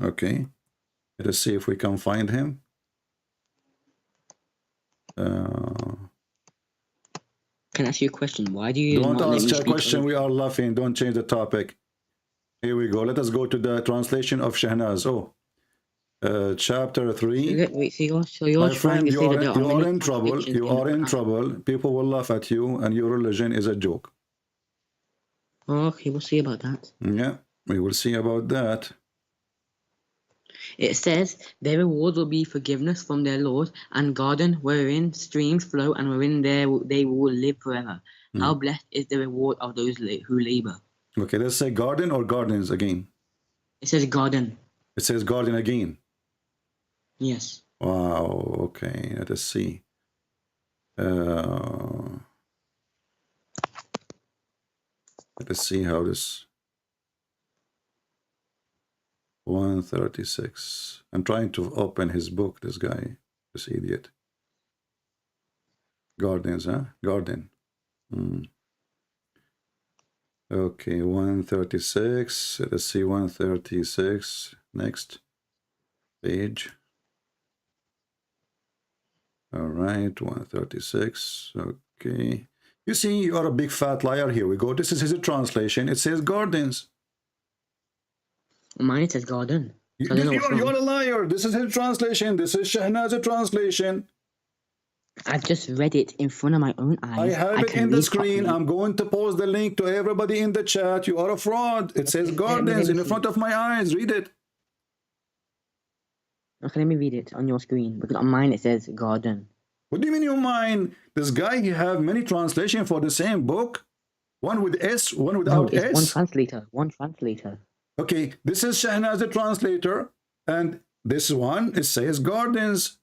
Okay. Let us see if we can find him. Can I ask you a question? Why do you Don't not let ask me a speak question. over- We are laughing. Don't change the topic. Here we go. Let us go to the translation of Shahnaz. Chapter 3. Wait, so you're My trying friend, to you say are, that there you are are many in trouble. contradictions You in are the in Quran? trouble. People will laugh at you, and your religion is a joke. Oh, okay, we'll see about that. Yeah, we will see about that. It says, their reward will be forgiveness from their Lord, and garden wherein streams flow, and wherein they will live forever. How blessed is the reward of those who labor. Okay, let's say garden or gardens again. It says garden. It says garden again. Yes. Wow, okay, let us see. Let us see how this 136. I'm trying to open his book, this guy, this idiot. Gardens, huh? Garden. Okay, 136. Let's see, 136. Next page. All right, 136. Okay. You see, you are a big fat liar. Here we go. This is his translation. It says gardens. Mine it says garden. So I don't know what's You're wrong. a liar. This is his translation. This is Shahnaz's translation. I've just read it in front of my own eyes. I have it can in the read screen. properly. I'm going to post the link to everybody in the chat. You are a fraud. It says gardens in front of my eyes. Read it. Okay, let me read it on your screen, because on mine it says garden. What do you mean you mind? This guy, he have many translations for the same book. One with S, one without it's S. one translator. One translator. Okay, this is Shahnaz the translator, and this one, it says gardens.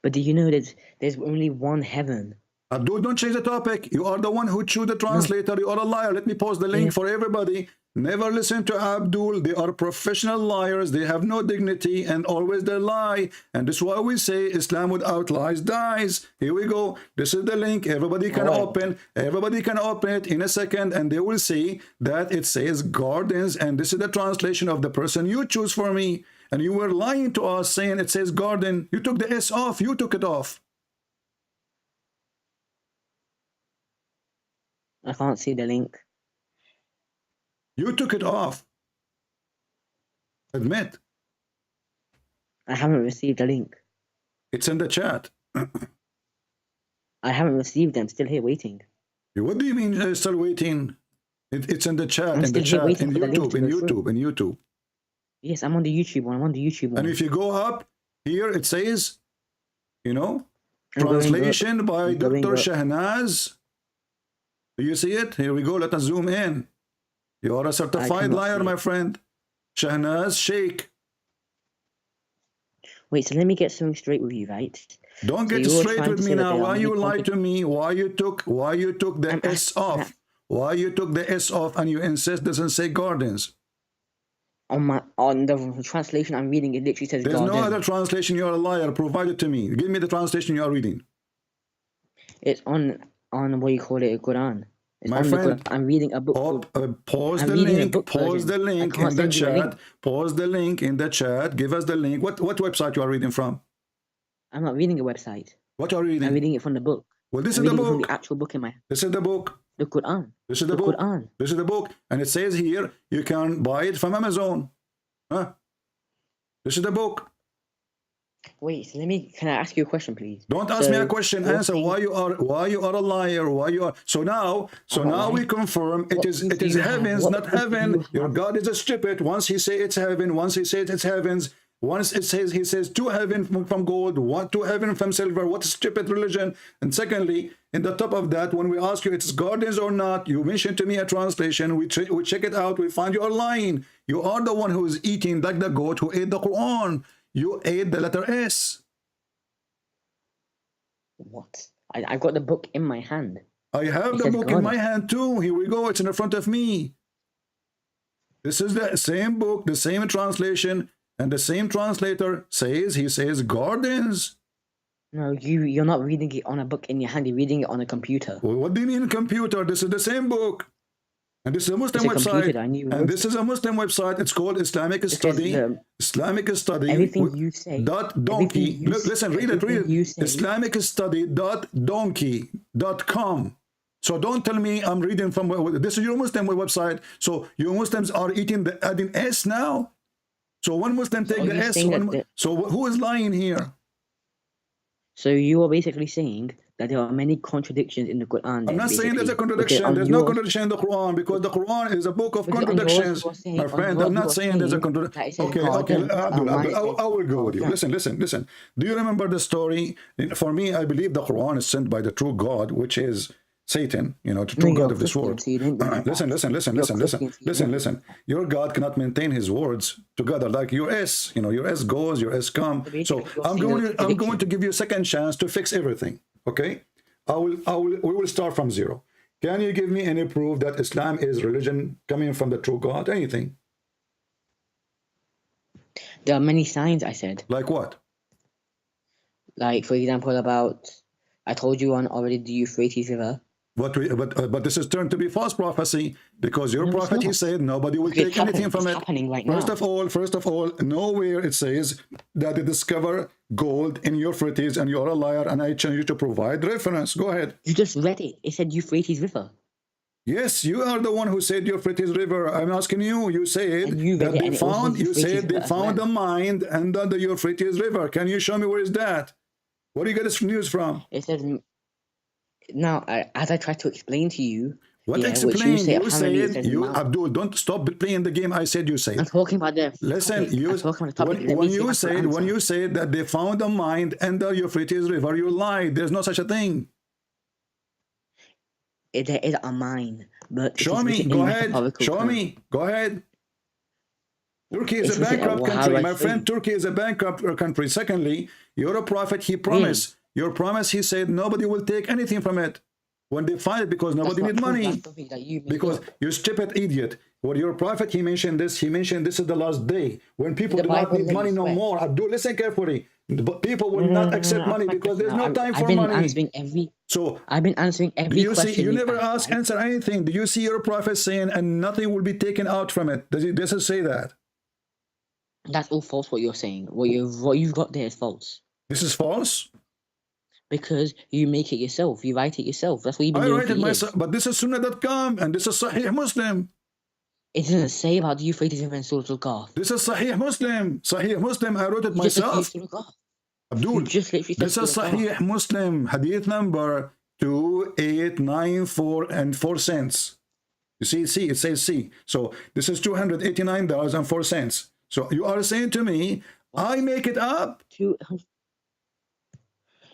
But do you know there's only one heaven? Abdul, don't change the topic. You are the one who chose the translator. You are a liar. Let me post the link for everybody. Never listen to Abdul. They are professional liars. They have no dignity and always they lie. And this is why we say Islam without lies dies. Here we go. This is the link. Everybody can open. Everybody can open it in a second, and they will see that it says gardens. And this is the translation of the person you choose for me. And you were lying to us saying it says garden. You took the S off. You took it off. I can't see the link. You took it off. Admit. I haven't received a link. It's in the chat. I haven't received them. Still here waiting. What do you mean still waiting? It's in the chat. I'm In the still here chat. In waiting for the link YouTube. In to go through. YouTube. In YouTube. Yes, I'm on the YouTube one. I'm on the YouTube one. And if you go up here, it says, you know, I'm going translation up. by I'm going Dr. up. Shahnaz. Do you see it? Here we go. Let us zoom in. You are a certified cannot liar, see my it. friend. Shahnaz Sheikh. Wait, so let me get something straight with you, right? Don't So get you're straight trying with to me say that now. there are Why many you lied to contradictions? me? Why you took the I'm S asking- off? Why you took the S off and you insist doesn't say gardens? On the translation I'm reading, it literally says There's garden. no other translation. You are a liar. Provide it to me. Give me the translation you are reading. It's on what you call it, Quran. It's My on the friend, Quran. I'm reading a book. Pause I'm the reading a link. book Pause version. the I link can't in the send you a link. chat. Pause the link in the chat. Give us the link. What website you are reading from? I'm not reading a website. What are you reading? I'm reading it from the book. Well, this I'm is the reading it from book. the actual book in my This is the book. the Quran. This is the The book. Quran. This is the book. And it says here, you can buy it from Amazon. Huh? This is the book. Wait, so can I ask you a question, please? Don't ask me a question. you're Answer saying- why you are a liar. Why you are so now I'm not we lying. confirm it What is proof it do is you have? heavens, What not proof do heaven. you Your have? God is a stupid. Once he say it's heaven, once he says it's heavens, once it says he says to heaven from gold, one to heaven from silver. What a stupid religion. And secondly, in the top of that, when we ask you it's gardens or not, you mention to me a translation. We check it out. We find you are lying. You are the one who is eating like the goat who ate the Quran. You ate the letter S. What? I got the book in my hand. I have It the says book in garden. my hand too. Here we go. It's in front of me. This is the same book, the same translation, and the same translator he says gardens. No, you're not reading it on a book in your hand. You're reading it on a computer. Well, what do you mean computer? This is the same book. And this is a Muslim It's a website. computer, I knew it And was. this is a Muslim website. It's called Islamic Study. Islamic Study. Everything you say. Dot donkey. everything you Listen, say- read it. everything you say- islamicstudy.donkey.com. So don't tell me I'm reading from this is your Muslim website. So you Muslims are adding S now. So one Muslim take are the you S. saying that So who is lying here? So you are basically saying that there are many contradictions in the Quran. I'm then, not saying there's a basically. contradiction. Because on There's no yours- contradiction in the Quran because the Quran is a book of Because on yours contradictions. you are saying- My on friend, yours I'm you not are saying there's a saying contradiction. that it says Okay, garden. Abdul, Mine says I will go with you. garden. Listen. Do you remember the story? For me, I believe the Quran is sent by the true God, which is Satan, the true you're God of this Christian, world. so you don't believe that. Listen. You're Christian, so you don't. Your God cannot maintain his words together like your S. Your S goes, your S come. basically So you're I'm saying going there's to contradiction. give you a second chance to fix everything. Okay? We will start from zero. Can you give me any proof that Islam is religion coming from the true God? Anything? There are many signs, I said. Like what? Like, for example, I told you on already the Euphrates River. But this is turned to be false prophecy because your No, it's prophet he not. said nobody will Because it's take anything happening. from It's it. happening right First now. of all, nowhere it says that they discover gold in Euphrates and you're a liar and I challenge you to provide reference. Go ahead. You just read it. It said Euphrates River. Yes, you are the one who said Euphrates River. I'm asking you. You said And you read that it they and it also found. says You Euphrates said they River as found well. the mind under the Euphrates River. Can you show me where is that? Where do you get this news from? It says, now, as I tried to explain to you, What yeah, explain? which you say, You apparently it said, says you, Mount. Abdul, don't stop playing the game. I said you say I'm it. talking about the Listen, topic. you, I'm talking about the topic. Let when me you say said, my when answer. you said that they found a mine under Euphrates River, you lied. There's no such a thing. There is a mine, but it Show is me. written Go in ahead. metaphorical Show terms. me. Go ahead. Turkey is It's a written- bankrupt well, how country. do I My show friend, you? Turkey is a bankrupt country. Secondly, you're a prophet. He promised. Your promise, he said, nobody will take anything from it when they find it because nobody That's need not true. money. That's something that you made Because up. you stupid idiot. When your prophet, he mentioned this is the last day. When people The do not Bible need let money you no swear. more. Abdul, listen carefully. But people will not accept money because there's no time for I've been money. answering every. So I've been answering do every you see, question. you you've never asked, right? answer anything. Do you see your prophet saying, and nothing will be taken out from it? Does it say that? That's all false. What you're saying. What you've got there is false. This is false? Because you make it yourself. You write it yourself. That's what you've been I doing write for it years. myself, but this is Sunnah.com and this is Sahih Muslim. It doesn't say about the Euphrates River and Surah Al-Kahf. This is Sahih Muslim. Sahih Muslim, I wrote it You just literally myself. Surah Al-Kahf. Abdul, You just literally said this is Surah Al-Kahf. Sahih Muslim, hadith number 2894 and 4 cents. You see, it says C. So this is $289.04. So you are saying to me, I make it up?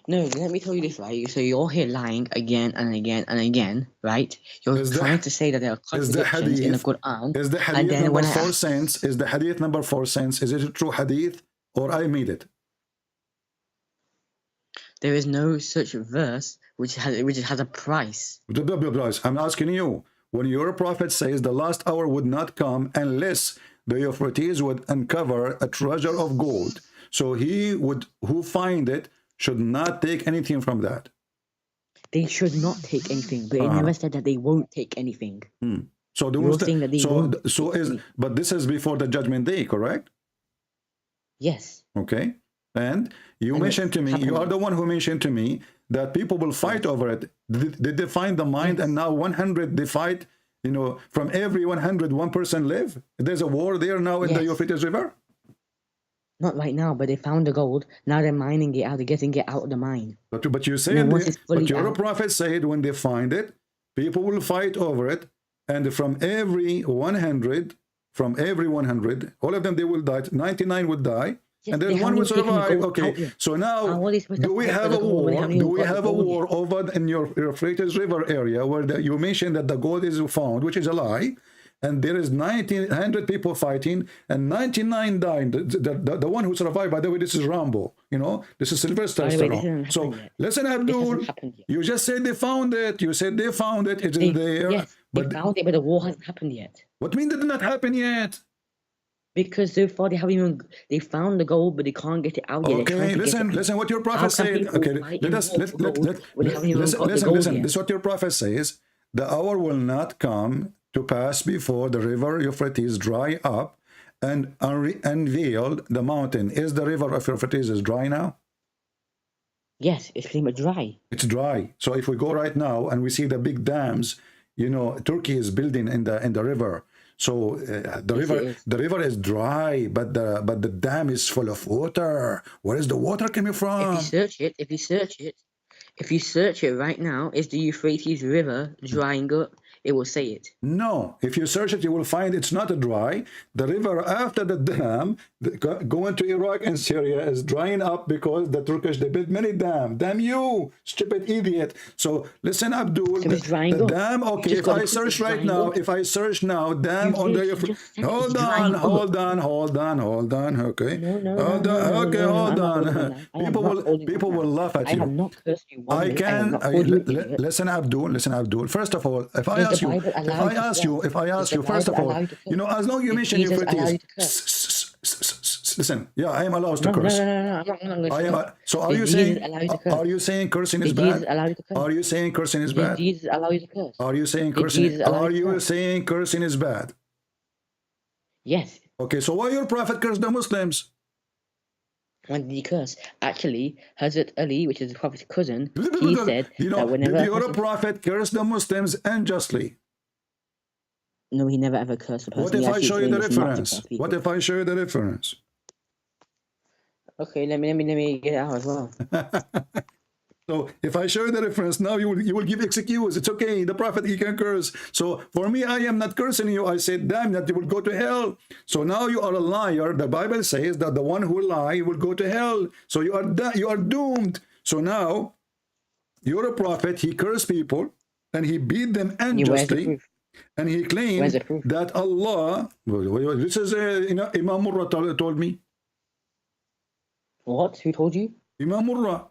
No, let me tell you this, right? So you're here lying again and again and again, right? You're trying to say that there are contradictions in the Quran. Is the and hadith then number when 4 cents? Is the hadith number 4 cents? Is it a true hadith or I made it? there is no such verse which has a price. I'm asking you, when your prophet says the last hour would not come unless the Euphrates would uncover a treasure of gold, so he would, who find it, should not take anything from that. They should not take anything, but it never said that they won't take anything. So the You're saying that they won't take anything. but this is before the judgment day, correct? Yes. Okay. And you And mentioned it's to me, you happening. are the one who mentioned to me that people will fight over it. Did they find the mind? And now 100 they fight, you know, from every 100, one person live. There's a war there now in the Euphrates River. Not right now, but they found the gold. Now they're mining it out. They're getting it out of the mine. But you say, then once it's fully but your out- prophet said when they find it, people will fight over it, and from every 100, all of them they will die. 99 would die, Yes, and they then one haven't will even taken the survive. gold Okay, out yet. so now How are they supposed to do we fight have for a the gold when they war? haven't Do even we got the have a gold war yet? over in your Euphrates River area where you mentioned that the gold is found, which is a lie? And there is 100 people fighting and 99 dying. The one who survived, by the way, this is Rambo. You know, this is Sylvester By the way, this Stallone. hasn't So happened yet. listen, This Abdul, hasn't happened yet. you just said they found it. You said they found it. It's in there. Yes, they But found it, but the war hasn't happened yet. what mean it did not happen yet? Because so far they found the gold, but they can't get it out yet. They're trying Okay, to get it out. listen what your How prophet can said. people Okay, fight let in us war for gold when they haven't even got the gold listen. yet? This is what your prophet says. The hour will not come to pass before the river Euphrates dry up and unveiled the mountain. Is the river of Euphrates is dry now? Yes, it's pretty much dry. It's dry. So if we go right now and we see the big dams, you know, Turkey is building in the river. So the river is dry, but the dam is full of water. Where is the water coming from? If you search it right now, is the Euphrates River drying up? It will say it. No, if you search it, you will find it's not dry. The river after the dam going to Iraq and Syria is drying up because the Turkish, they built many dams. Damn you, stupid idiot. So listen, Abdul, So it's drying the up. dam, You okay, just if gotta I put search it's right drying now, up. if I search now, dam You on the did, you Euphrates. just said Hold it's drying on, up. hold on, okay. No, Hold on, okay, no, hold I'm not on. holding that. I am People not will holding people that will now. laugh at I have you. not cursed you one I minute. I have can not called you an idiot. listen, Abdul. First of all, if I Does the ask you, Bible if allow I you to ask curse? you, Does the first of Bible all, allow you to you know, curse? as long as you Did mention Jesus allow you to Euphrates, listen, yeah, I am allowed to No, curse. I'm not going I to am. So are Did you Jesus saying? allow you to curse? Are you saying cursing is Did Jesus bad? allow you to curse? Are you saying cursing is Did bad? Jesus allow you to curse? Are you saying Did cursing? Jesus allow Are you to you curse? saying cursing is bad? Yes. Okay, so why your prophet cursed the Muslims? When did he curse? Actually, Hazrat Ali, which is the Prophet's cousin, he said You that know, whenever did your prophet curse the Muslims unjustly? No, he never ever cursed a person. What He if I actually show you the explained this not to reference? curse people. What if I show you the reference? Okay, let me get it out as well. So if I show you the reference now, you will give excuse. It's okay. The prophet, he can curse. So for me, I am not cursing you. I said, damn, that you will go to hell. So now you are a liar. The Bible says that the one who lie will go to hell. So you are doomed. So now you're a prophet. He cursed people and he beat them unjustly. And he claimed that Allah. This is Imam Murrah told me. What? Who told you? Imam Murrah.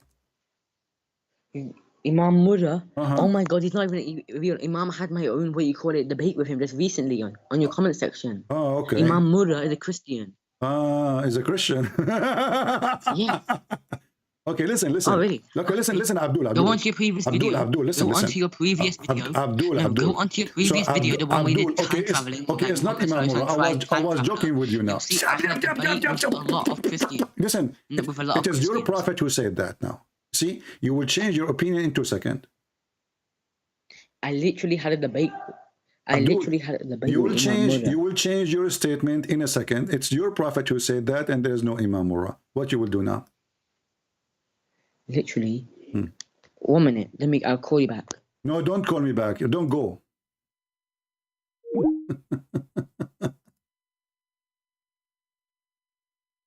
Imam Murrah? Oh my God, he's not even real. Imam had my own, what you call it, debate with him just recently on your comment section. Oh, okay. Imam Murrah is a Christian. Is a Christian. Yeah. Okay, listen. Oh, really? Okay, listen, Abdul. Go on to your previous video. Abdul, listen. Go on to your previous video. Abdul. Go on to your previous video, the one where you did time traveling. Okay, it's not Imam Murrah. I was joking with you now. See, I have debate with a lot of Christians. Listen, it is your prophet who said that now. See, you will change your opinion in 2 seconds. I literally had a debate. You will change your statement in a second. It's your prophet who said that, and there's no Imam Murrah. What you will do now? Literally. 1 minute. I'll call you back. No, don't call me back. Don't go.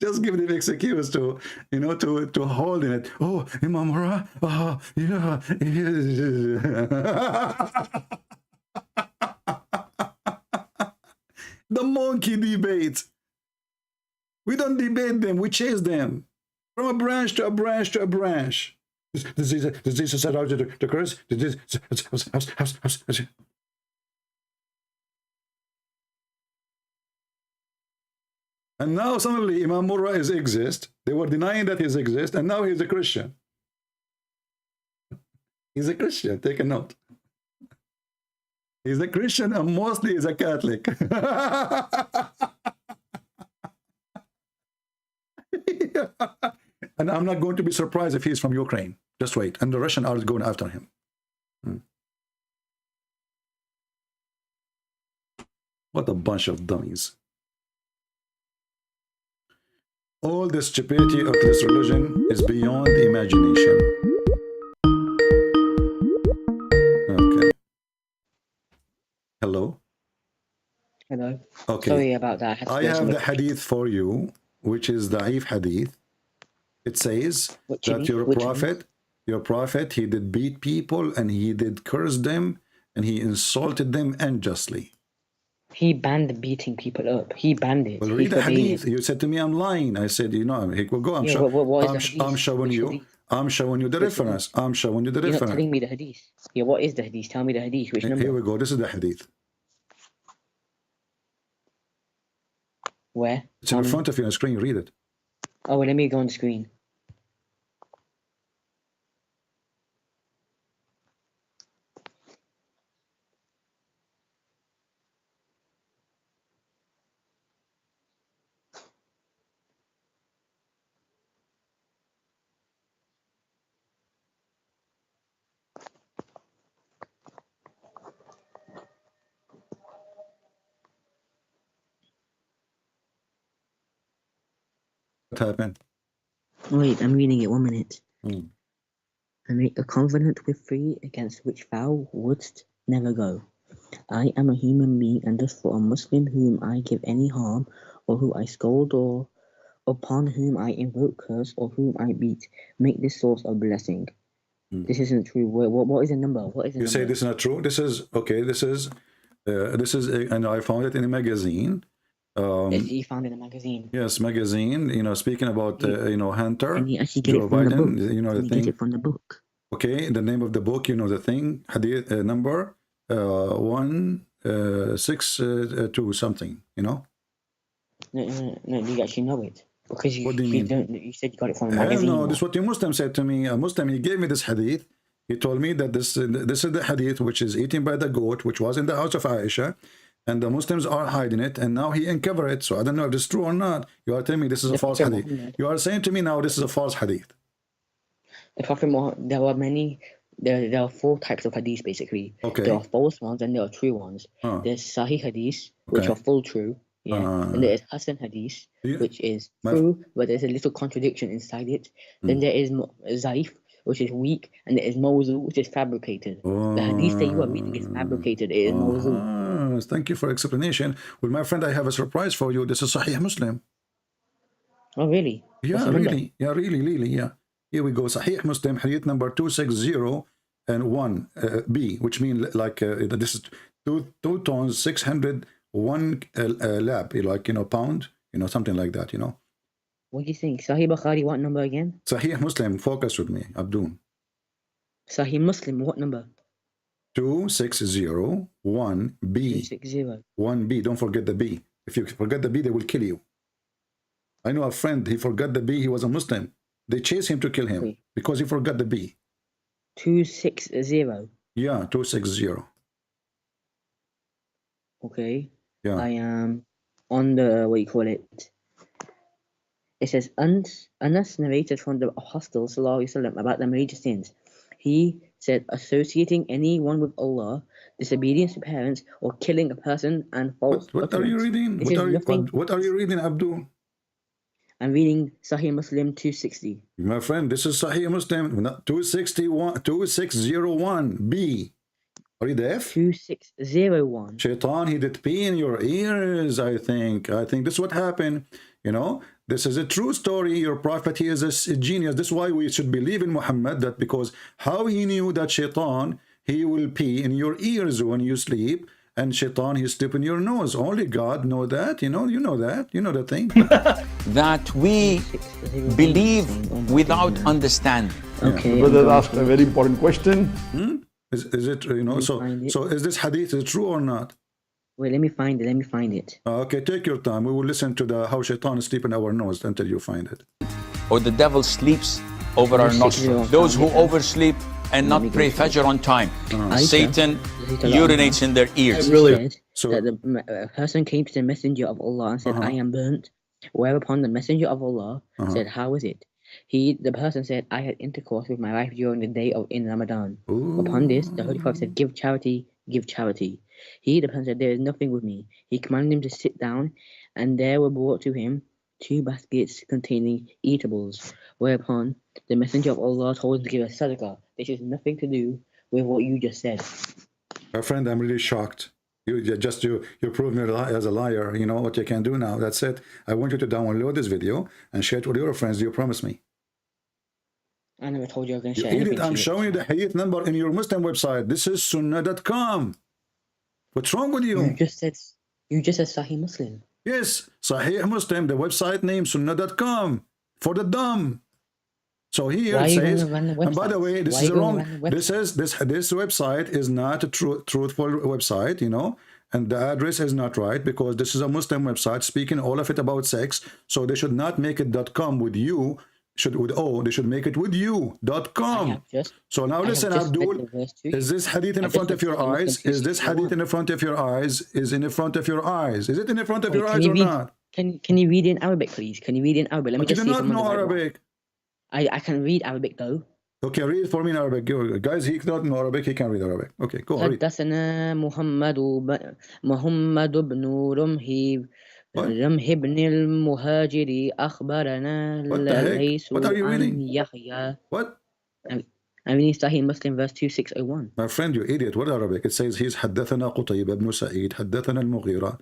Just give the excuse to hold in it. Oh, Imam Murrah. Oh, yeah. The monkey debate. We don't debate them. We chase them from a branch to a branch to a branch. This is set out to curse. And now suddenly Imam Murrah exists. They were denying that he exists, and now he's a Christian. He's a Christian. Take a note. He's a Christian, and mostly he's a Catholic. And I'm not going to be surprised if he's from Ukraine. Just wait. And the Russians are going after him. What a bunch of dummies. All the stupidity of this religion is beyond imagination. Okay. Hello? Hello. Okay. Sorry about that. I have the hadith for you, which is the da'if hadith. It says that your prophet, he did beat people and he did curse them and he insulted them unjustly. He banned beating people up. He banned it. Well, read the hadith. You said to me, I'm lying. I said, he will go. I'm showing you. I'm showing you the reference. I'm showing you the reference. You're not telling me the hadith. Yeah, what is the hadith? Tell me the hadith. Which number? Here we go. This is the hadith. Where? It's in front of you on the screen. Read it. Oh, well, let me go on the screen. What happened? Wait, I'm reading it. 1 minute. I make a covenant with thee against which thou wouldst never go. I am a human being, and thus for a Muslim whom I give any harm, or who I scold, or upon whom I invoke curse, or whom I beat, make this source of blessing. This isn't true. What is the number? What is the number? Say this is not true. This is okay. This is, and I found it in a magazine. You found it in a magazine. Yes, magazine. Speaking about Hunter. And you actually get it from the book. The thing. Get it from the book. Okay, the name of the book. The thing. Hadith number 162 something. No, you actually know it. Because what do you mean? You said you got it from a magazine. No, this is what the Muslim said to me. A Muslim, he gave me this hadith. He told me that this is the hadith which is eaten by the goat, which was in the house of Aisha, and the Muslims are hiding it, and now he uncovered it. So I don't know if this is true or not. You are telling me this is a false hadith. You are saying to me now this is a false hadith. The Prophet Muhammad, there are many. There are 4 types of hadiths basically. Okay. There are false ones and there are true ones. There's Sahih hadiths, which are full true. Yeah. And there is Hassan Hadith, Yeah. which is true, but there's a little contradiction inside it. Then there is Zaif, which is weak, and there is Mawzu, which is fabricated. The Hadith that you are reading is fabricated. It is Mawzu. Thank you for explanation. Well, my friend, I have a surprise for you. This is Sahih Muslim. Oh, really? Yeah, really. Yeah, really. Yeah. Here we go. Sahih Muslim, Hadith number 260 and 1 B, which means like this is 2 tons 601 lab, like pound, something like that, What do you think? Sahih Bukhari, what number again? Sahih Muslim, focus with me, Abdul. Sahih Muslim, what number? 260 1 B. 260. 1 B. Don't forget the B. If you forget the B, they will kill you. I know a friend, he forgot the B, he was a Muslim. They chased him to kill him because he forgot the B. 260. Yeah, 260. Okay. Yeah. I am on the, what do you call it? It says, Anas narrated from the Apostle ﷺ about the major sins. He said, associating anyone with Allah, disobedience to parents, or killing a person, and false. What are you reading? What are you reading, Abdul? I'm reading Sahih Muslim 260. My friend, this is Sahih Muslim 2601 B. Are you deaf? 2601. Shaitan, he did pee in your ears, I think. This is what happened. This is a true story. Your prophet, he is a genius. This is why we should believe in Muhammad, that because how he knew that Shaitan, he will pee in your ears when you sleep, and Shaitan, he sleep in your nose. Only God know that. You know that. You know the thing. That we believe without understanding. Okay. The brother asked a very important question. Is it, so is this hadith true or not? Wait, let me find it. Okay, take your time. We will listen to the how Shaitan is sleeping in our nose until you find it. Or the devil sleeps over our nostrils. Those who oversleep and not pray Fajr on time. Satan urinates in their ears. So that the person came to the messenger of Allah and said, I am burnt. Whereupon the messenger of Allah said, how is it? The person said, I had intercourse with my wife during the day in Ramadan. Upon this, the Holy Prophet said, give charity, give charity. The person said, there is nothing with me. He commanded him to sit down, and there were brought to him 2 baskets containing eatables. Whereupon the messenger of Allah told him to give a sadaqah. This has nothing to do with what you just said. My friend, I'm really shocked. You proved me as a liar. You know what you can do now. That's it. I want you to download this video and share it with your friends. Do you promise me? I never told you I was going to share anything. I'm showing you the hadith number in your Muslim website. This is sunnah.com. What's wrong with you? You just said Sahih Muslim. Yes, Sahih Muslim, the website name sunnah.com for the dumb. So here it says, and by the way, this is wrong. This website is not a truthful website, and the address is not right, because this is a Muslim website speaking all of it about sex. So they should not make it .com with you, with O. They should make it with you.com. So now listen, Abdul, is this hadith in front of your eyes? Is this hadith in front of your eyes? Is in front of your eyes? Is it in front of your eyes or not? Can you read in Arabic, please? Can you read in Arabic? Let me just see. You do not know Arabic. I can read Arabic though. Okay, read for me in Arabic. Guys, he cannot know Arabic, he can read Arabic. Okay, go on. حدثنا محمد بن رمح بن المهاجر أخبرنا ليس عن يحيى. What? I'm reading Sahih Muslim verse 2601. My friend, you idiot. What Arabic? It says he's حدثنا قتيبة بن سعيد حدثنا المغيرة,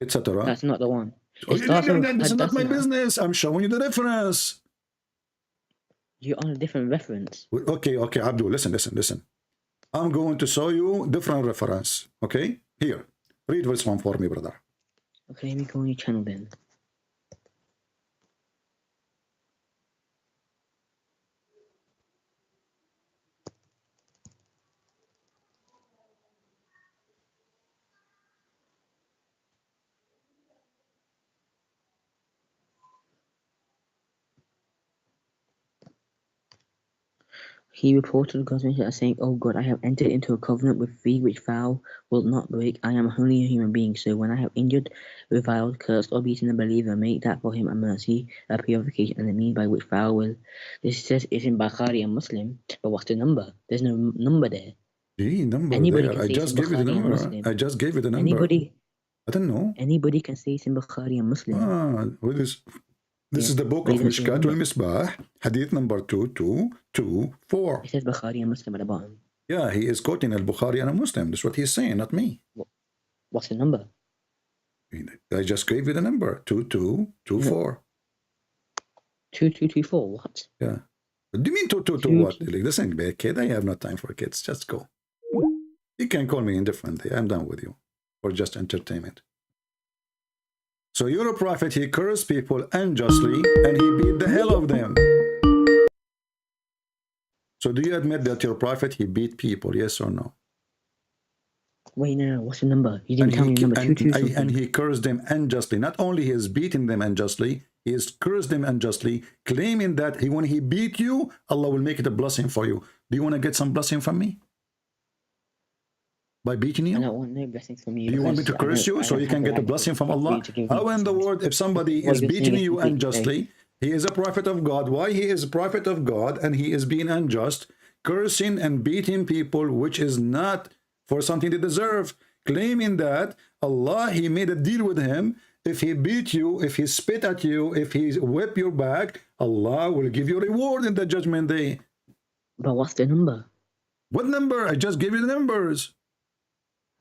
etc. That's not the one. This is not my business. I'm showing you the reference. You're on a different reference. Okay, Abdul, listen. I'm going to show you different reference. Okay? Here. Read this one for me, brother. Okay, let me go on your channel then. He reported God's message as saying, "Oh God, I have entered into a covenant with thee which thou wilt not break. I am only a human being, so when I have injured, reviled, cursed, or beaten a believer, make that for him a mercy, a purification, and a means by which thou will." This says it's in Bukhari and Muslim, but what's the number? There's no number there. Number Anybody there. can I say just it's gave you the Bukhari and number. Muslim. I just gave you the number. Anybody. I don't know. Anybody can say it's in Bukhari and Muslim. Well, this is the book of Mishkat al-Misbah, hadith number 2224. It says Bukhari and Muslim at the bottom. Yeah, he is quoting al-Bukhari and a Muslim. That's what he's saying, not me. What's the number? I just gave you the number, 2224. 2224, what? Yeah. What do you mean 222 what? Like, listen, be a kid. I have no time for kids. Just go. You can call me indifferently. I'm done with you. Or just entertainment. So you're a prophet. He cursed people unjustly and he beat the hell of them. So do you admit that you're a prophet? He beat people, yes or no? Wait, no, what's the number? You didn't tell me the number. 22. And he cursed them unjustly. Not only he has beaten them unjustly, he has cursed them unjustly, claiming that when he beat you, Allah will make it a blessing for you. Do you want to get some blessing from me? By beating you? I don't want no blessings from you. Do you want me to curse you so you can get a blessing from Allah? How in the world, if somebody is beating you unjustly, he is a prophet of God. Why he is a prophet of God and he is being unjust, cursing and beating people, which is not for something they deserve, claiming that Allah, he made a deal with him. If he beat you, if he spit at you, if he whip your back, Allah will give you a reward in the judgment day. But what's the number? What number? I just gave you the numbers.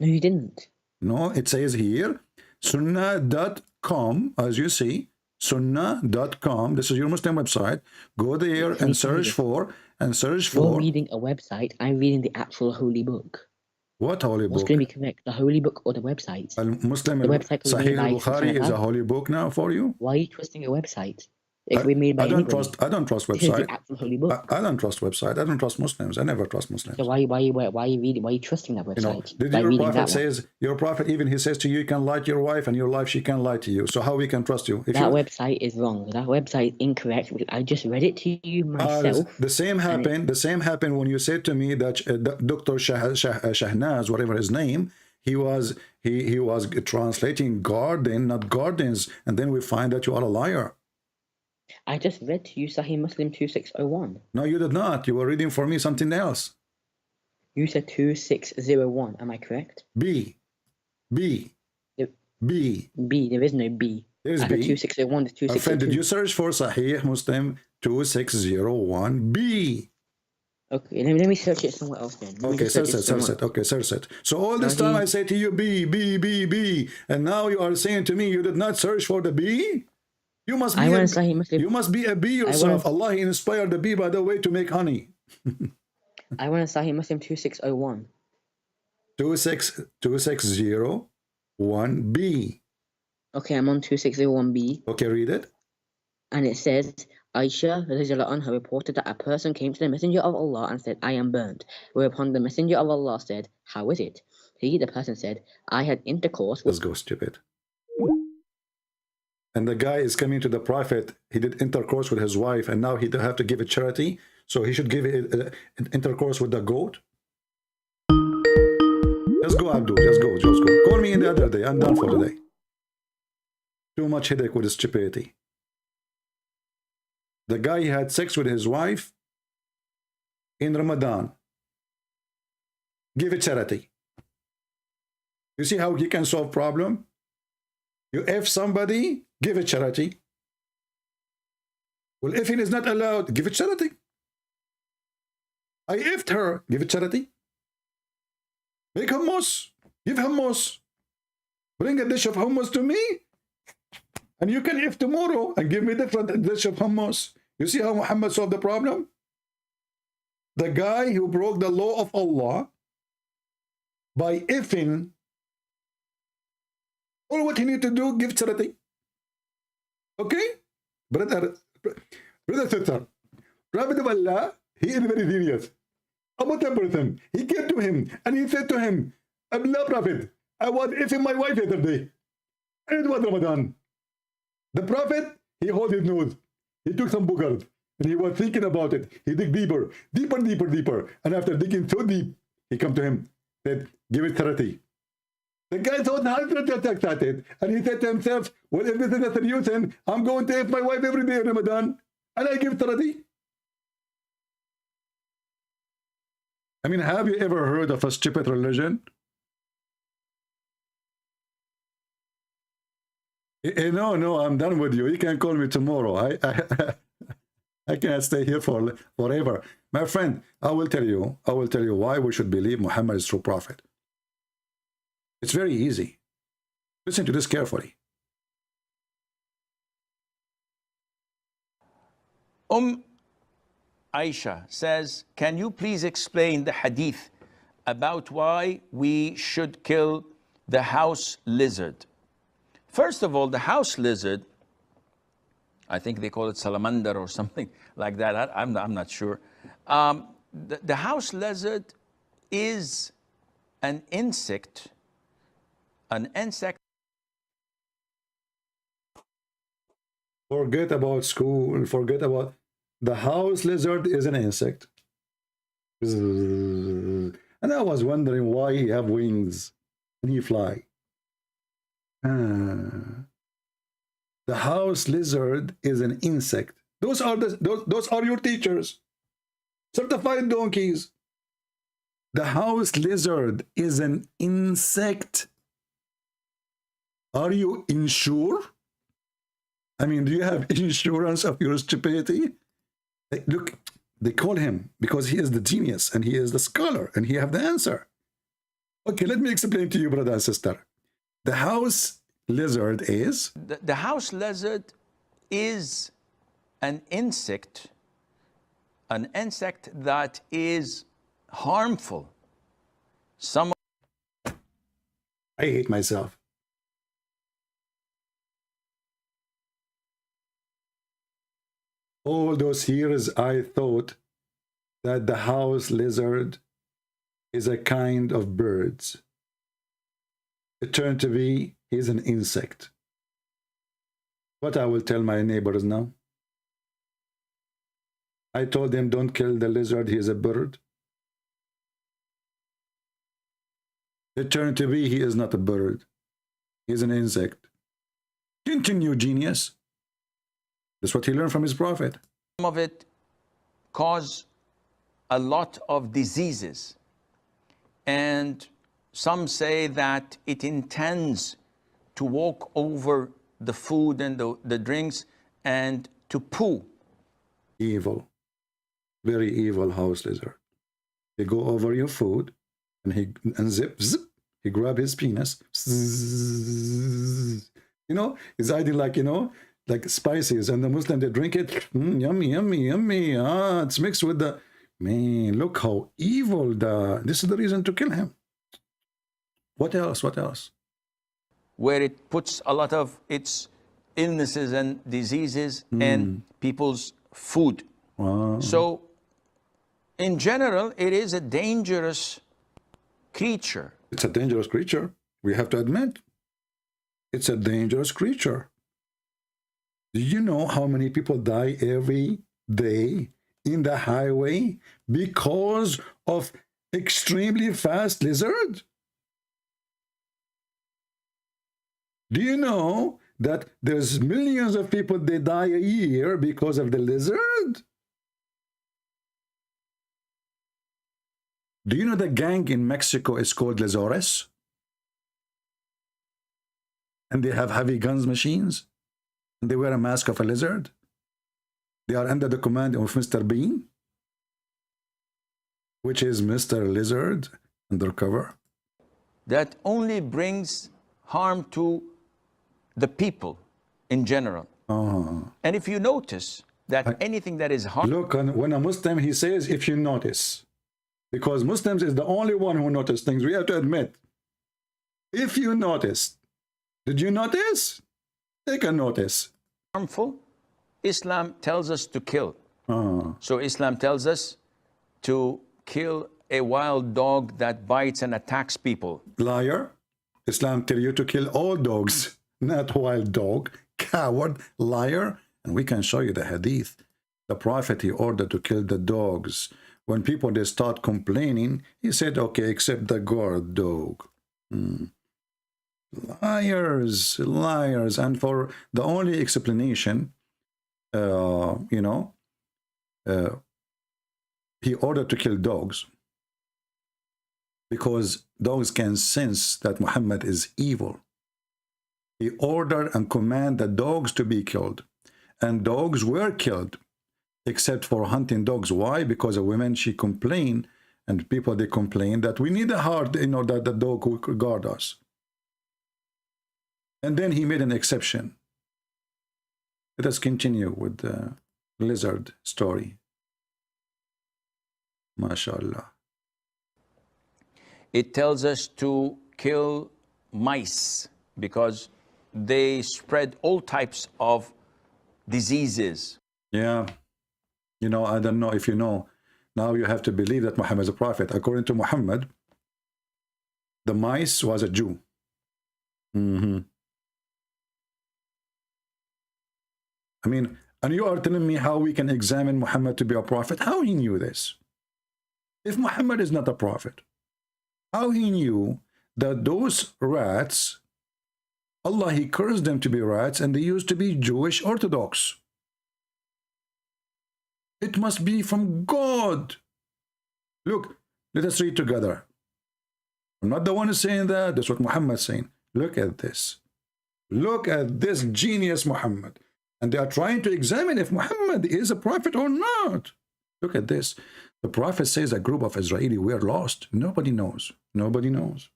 No, you didn't. No, it says here, sunnah.com, as you see, sunnah.com. This is your Muslim website. Go there and search for, You're reading a website. I'm reading the actual holy book. What holy book? What's going to be correct? The holy book or the website? Muslim, the website Sahih al-Bukhari is a holy book now for you? Why are you trusting a website? If we made by I don't trust website. Holy book. I don't trust website. I don't trust Muslims. I never trust Muslims. So why are you reading? Why are you trusting that website? You know, your prophet says, your prophet, even he says to you, you can lie to your wife, and your wife, she can lie to you. So how we can trust you? If that website is wrong. That website is incorrect. I just read it to you myself. The same happened. The same happened when you said to me that Dr. Shahnaz, whatever his name, he was translating garden, not gardens, and then we find that you are a liar. I just read to you Sahih Muslim 2601. No, you did not. You were reading for me something else. You said 2601. Am I correct? B. There is no B. There's After B. 2601 to 2602. Friend, did you search for Sahih Muslim 2601B? Okay, let me search it somewhere else then. Okay, search it. Okay, search it. So all this time I say to you B, and now you are saying to me you did not search for the B? You must be a bee yourself. Allah inspired the bee, by the way, to make honey. I want to Sahih Muslim 2601. 2601B. Okay, I'm on 2601B. Okay, read it. And it says, Aisha anha reported that a person came to the Messenger of Allah and said, I am burnt. Whereupon the Messenger of Allah said, how is it? The person said, I had intercourse with... Let's go, stupid. And the guy is coming to the prophet. He did intercourse with his wife, and now he have to give it charity. So he should give it intercourse with the goat. Just go, Abdul. Just go. Call me in the other day. I'm done for today. Too much headache with his stupidity. The guy had sex with his wife in Ramadan. Give it charity. You see how he can solve problem? You F somebody, give it charity. Well, if it is not allowed, give it charity. I F'd her, give it charity. Make hummus, give hummus. Bring a dish of hummus to me, and you can F tomorrow and give me a different dish of hummus. You see how Muhammad solved the problem? The guy who broke the law of Allah by F'ing, all what he need to do, give charity. Okay? Brother, sister, Prophet of Allah, he is very serious. About a person, he came to him and he said to him, Allah Prophet, I was F'ing my wife yesterday. And it was Ramadan. The Prophet, he held his nose. He took some boogers and he was thinking about it. He dig deeper. And after digging so deep, he come to him, said, give it charity. The guy thought 100% excited, and he said to himself, well, if this is a solution, I'm going to F my wife every day in Ramadan, and I give charity. I mean, have you ever heard of a stupid religion? No, I'm done with you. You can call me tomorrow. I cannot stay here forever. My friend, I will tell you why we should believe Muhammad is true prophet. It's very easy. Listen to this carefully. Aisha says, can you please explain the hadith about why we should kill the house lizard? First of all, the house lizard, I think they call it salamander or something like that. I'm not sure. The house lizard is an insect. Forget about school. Forget about the house lizard is an insect. And I was wondering why he have wings and he fly. The house lizard is an insect. Those are your teachers, certified donkeys. The house lizard is an insect. Are you insured? I mean, do you have insurance of your stupidity? Look, they call him because he is the genius and he is the scholar and he have the answer. Okay, let me explain to you, brother and sister. The house lizard is? The house lizard is an insect that is harmful. I hate myself. All those years I thought that the house lizard is a kind of birds. It turned to be is an insect. What I will tell my neighbors now? I told them don't kill the lizard, he is a bird. It turned to be he is not a bird. He is an insect. Continue, genius. That's what he learned from his prophet. Some of it cause a lot of diseases. And some say that it intends to walk over the food and the drinks and to poo. Evil. Very evil house lizard. They go over your food and he unzips, he grab his penis. You know, he's hiding like, you know, like spices, and the Muslim, they drink it. Yummy, yummy, yummy. It's mixed with the... Man, look how evil this is the reason to kill him. What else? What else? Where it puts a lot of its illnesses and diseases in people's food. Wow. So, in general, it is a dangerous creature. It's a dangerous creature. We have to admit. It's a dangerous creature. Do you know how many people die every day in the highway because of extremely fast lizard? Do you know that there's millions of people they die a year because of the lizard? Do you know the gang in Mexico is called Lizores? And they have heavy guns machines? And they wear a mask of a lizard? They are under the command of Mr. Bean, which is Mr. Lizard undercover. That only brings harm to the people in general. And if you notice that anything that is harmful... Look, when a Muslim, he says, if you notice. Because Muslims is the only one who notice things. We have to admit. If you notice. Did you notice? Take a notice. Harmful, Islam tells us to kill. So Islam tells us to kill a wild dog that bites and attacks people. Liar. Islam tell you to kill all dogs, not wild dog. Coward, liar. And we can show you the hadith. The prophet, he ordered to kill the dogs. When people, they start complaining, he said, okay, except the guard dog. Liars, liars. And for the only explanation, he ordered to kill dogs because dogs can sense that Muhammad is evil. He ordered and commanded the dogs to be killed. And dogs were killed, except for hunting dogs. Why? Because a woman, she complained, and people, they complained that we need a heart in order that the dog will guard us. And then he made an exception. Let us continue with the lizard story. MashaAllah. It tells us to kill mice because they spread all types of diseases. Yeah. You know, I don't know if you know. Now you have to believe that Muhammad is a prophet. According to Muhammad, the mice was a Jew. I mean, and you are telling me how we can examine Muhammad to be a prophet? How he knew this? If Muhammad is not a prophet, how he knew that those rats, Allah, he cursed them to be rats, and they used to be Jewish Orthodox? It must be from God. Look, let us read together. I'm not the one who's saying that. That's what Muhammad's saying. Look at this. Look at this genius Muhammad. And they are trying to examine if Muhammad is a prophet or not. Look at this. The prophet says a group of Israeli were lost. Nobody knows. Nobody knows.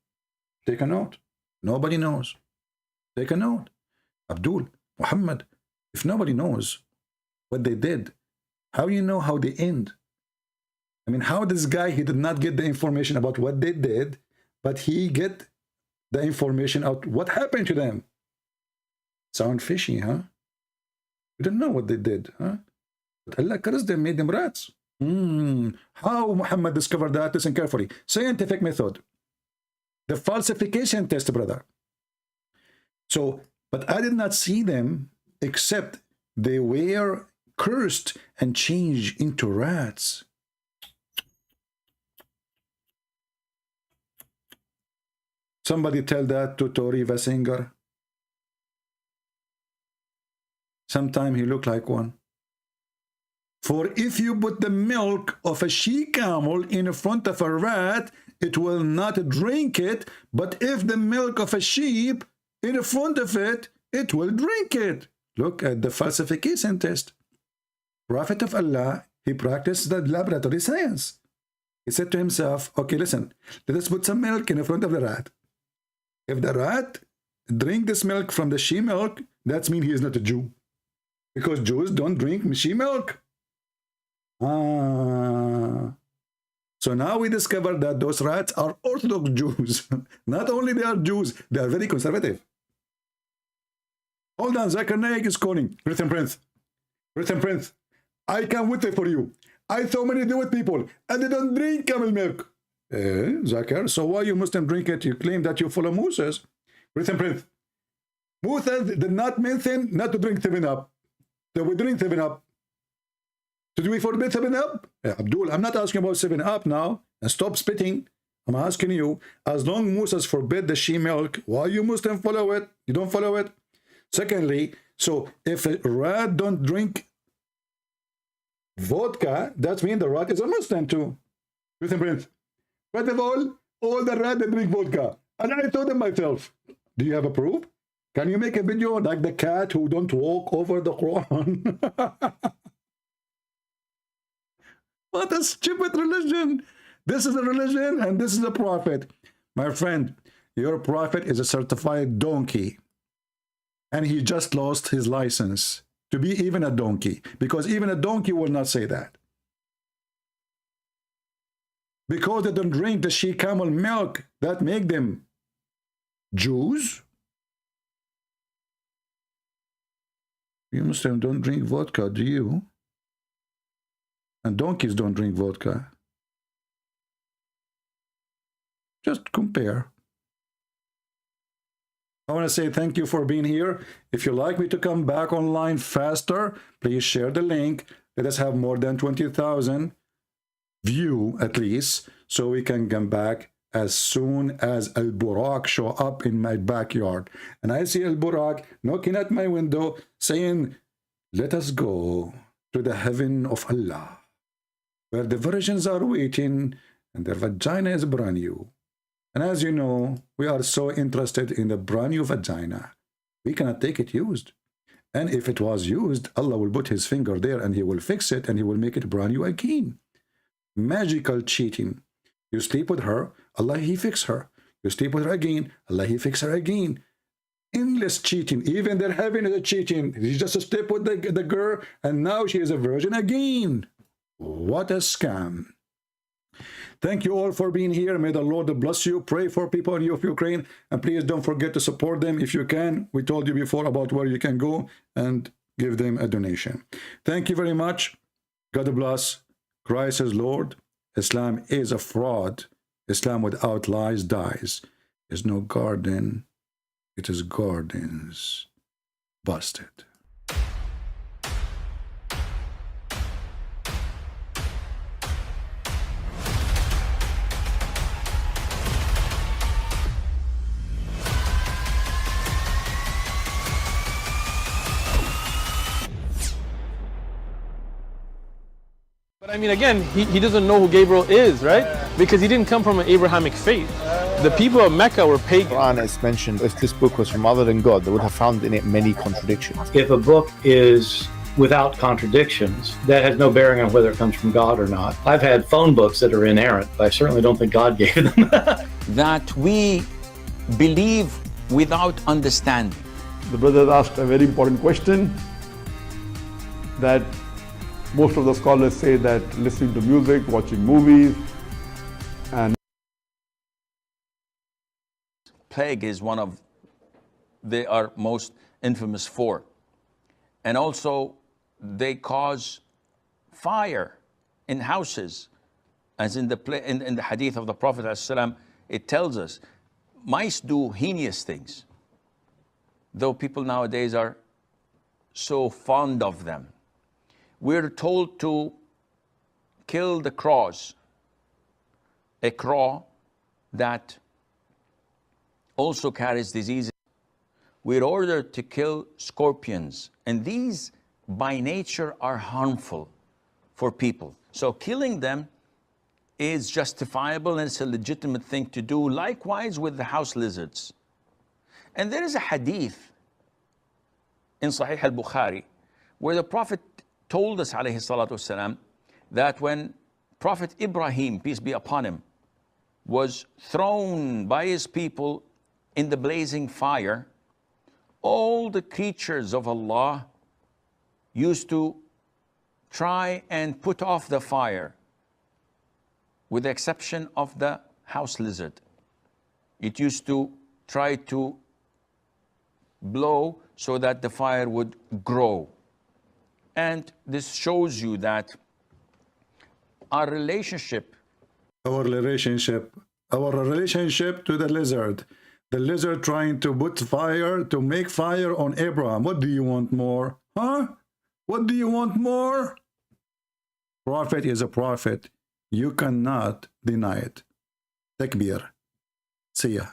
Take a note. Nobody knows. Take a note. Abdul, Muhammad, if nobody knows what they did, how do you know how they end? I mean, how this guy, he did not get the information about what they did, but he get the information out what happened to them. Sound fishy, huh? We don't know what they did, huh? But Allah cursed them, made them rats. How Muhammad discovered that? Listen carefully. Scientific method. The falsification test, brother. So, but I did not see them except they were cursed and changed into rats. Somebody tell that to Tori Vasinger. Sometime he looked like one. For if you put the milk of a she-camel in front of a rat, it will not drink it. But if the milk of a sheep in front of it, it will drink it. Look at the falsification test. Prophet of Allah, he practiced the laboratory science. He said to himself, okay, listen, let us put some milk in front of the rat. If the rat drink this milk from the she milk, that means he is not a Jew. Because Jews don't drink she milk. So now we discover that those rats are Orthodox Jews. Not only they are Jews, they are very conservative. Hold on, Zakir Naik is calling. Written Prince. Written Prince. I can wait for you. I saw many Jewish people and they don't drink camel milk. Zakir, so why you Muslim drink it? You claim that you follow Moses. Written Prince. Moses did not mention not to drink 7-Up. They would drink 7-Up. Did we forbid 7-Up? Abdul, I'm not asking about 7-Up now. And stop spitting. I'm asking you, as long Moses forbid the she milk, why you Muslim follow it? You don't follow it? Secondly, so if a rat don't drink vodka, that means the rat is a Muslim too. Listen, Prince. First of all the rats drink vodka. And I told them myself, do you have a proof? Can you make a video like the cat who don't walk over the Quran? What a stupid religion. This is a religion and this is a prophet. My friend, your prophet is a certified donkey. And he just lost his license to be even a donkey. Because even a donkey will not say that. Because they don't drink the she-camel milk, that make them Jews? You Muslims don't drink vodka, do you? And donkeys don't drink vodka. Just compare. I want to say thank you for being here. If you'd like me to come back online faster, please share the link. Let us have more than 20,000 view at least, so we can come back as soon as Al-Burak show up in my backyard. And I see Al-Burak knocking at my window saying, let us go to the heaven of Allah, where the virgins are waiting and their vagina is brand new. And as you know, we are so interested in the brand new vagina. We cannot take it used. And if it was used, Allah will put his finger there and he will fix it and he will make it brand new again. Magical cheating. You sleep with her, Allah, he fix her. You sleep with her again, Allah, he fix her again. Endless cheating. Even their heaven is a cheating. He just slept with the girl and now she is a virgin again. What a scam. Thank you all for being here. May the Lord bless you. Pray for people in Ukraine. And please don't forget to support them if you can. We told you before about where you can go and give them a donation. Thank you very much. God bless. Christ is Lord. Islam is a fraud. Islam without lies dies. There's no garden. It is gardens. Busted. But I mean, again, he doesn't know who Gabriel is, right? Because he didn't come from an Abrahamic faith. The people of Mecca were pagan. Quran is mentioned. If this book was from other than God, they would have found in it many contradictions. If a book is without contradictions, that has no bearing on whether it comes from God or not. I've had phone books that are inerrant, but I certainly don't think God gave them. That we believe without understanding. The brother asked a very important question that most of the scholars say that listening to music, watching movies, and Plague is one of they are most infamous for. And also they cause fire in houses, as in the hadith of the Prophet ﷺ, it tells us mice do heinous things, though people nowadays are so fond of them. We're told to kill the crows, a crow that also carries diseases. We're ordered to kill scorpions, and these by nature are harmful for people. So killing them is justifiable and it's a legitimate thing to do. Likewise with the house lizards. And there is a hadith in Sahih al-Bukhari where the Prophet told us, alayhi salatu wasalam, that when Prophet Ibrahim, peace be upon him, was thrown by his people in the blazing fire, all the creatures of Allah used to try and put off the fire, with the exception of the house lizard. It used to try to blow so that the fire would grow. And this shows you that our relationship to the lizard trying to put fire, to make fire on Abraham. What do you want more? Huh? What do you want more? Prophet is a prophet. You cannot deny it. Takbir. See ya.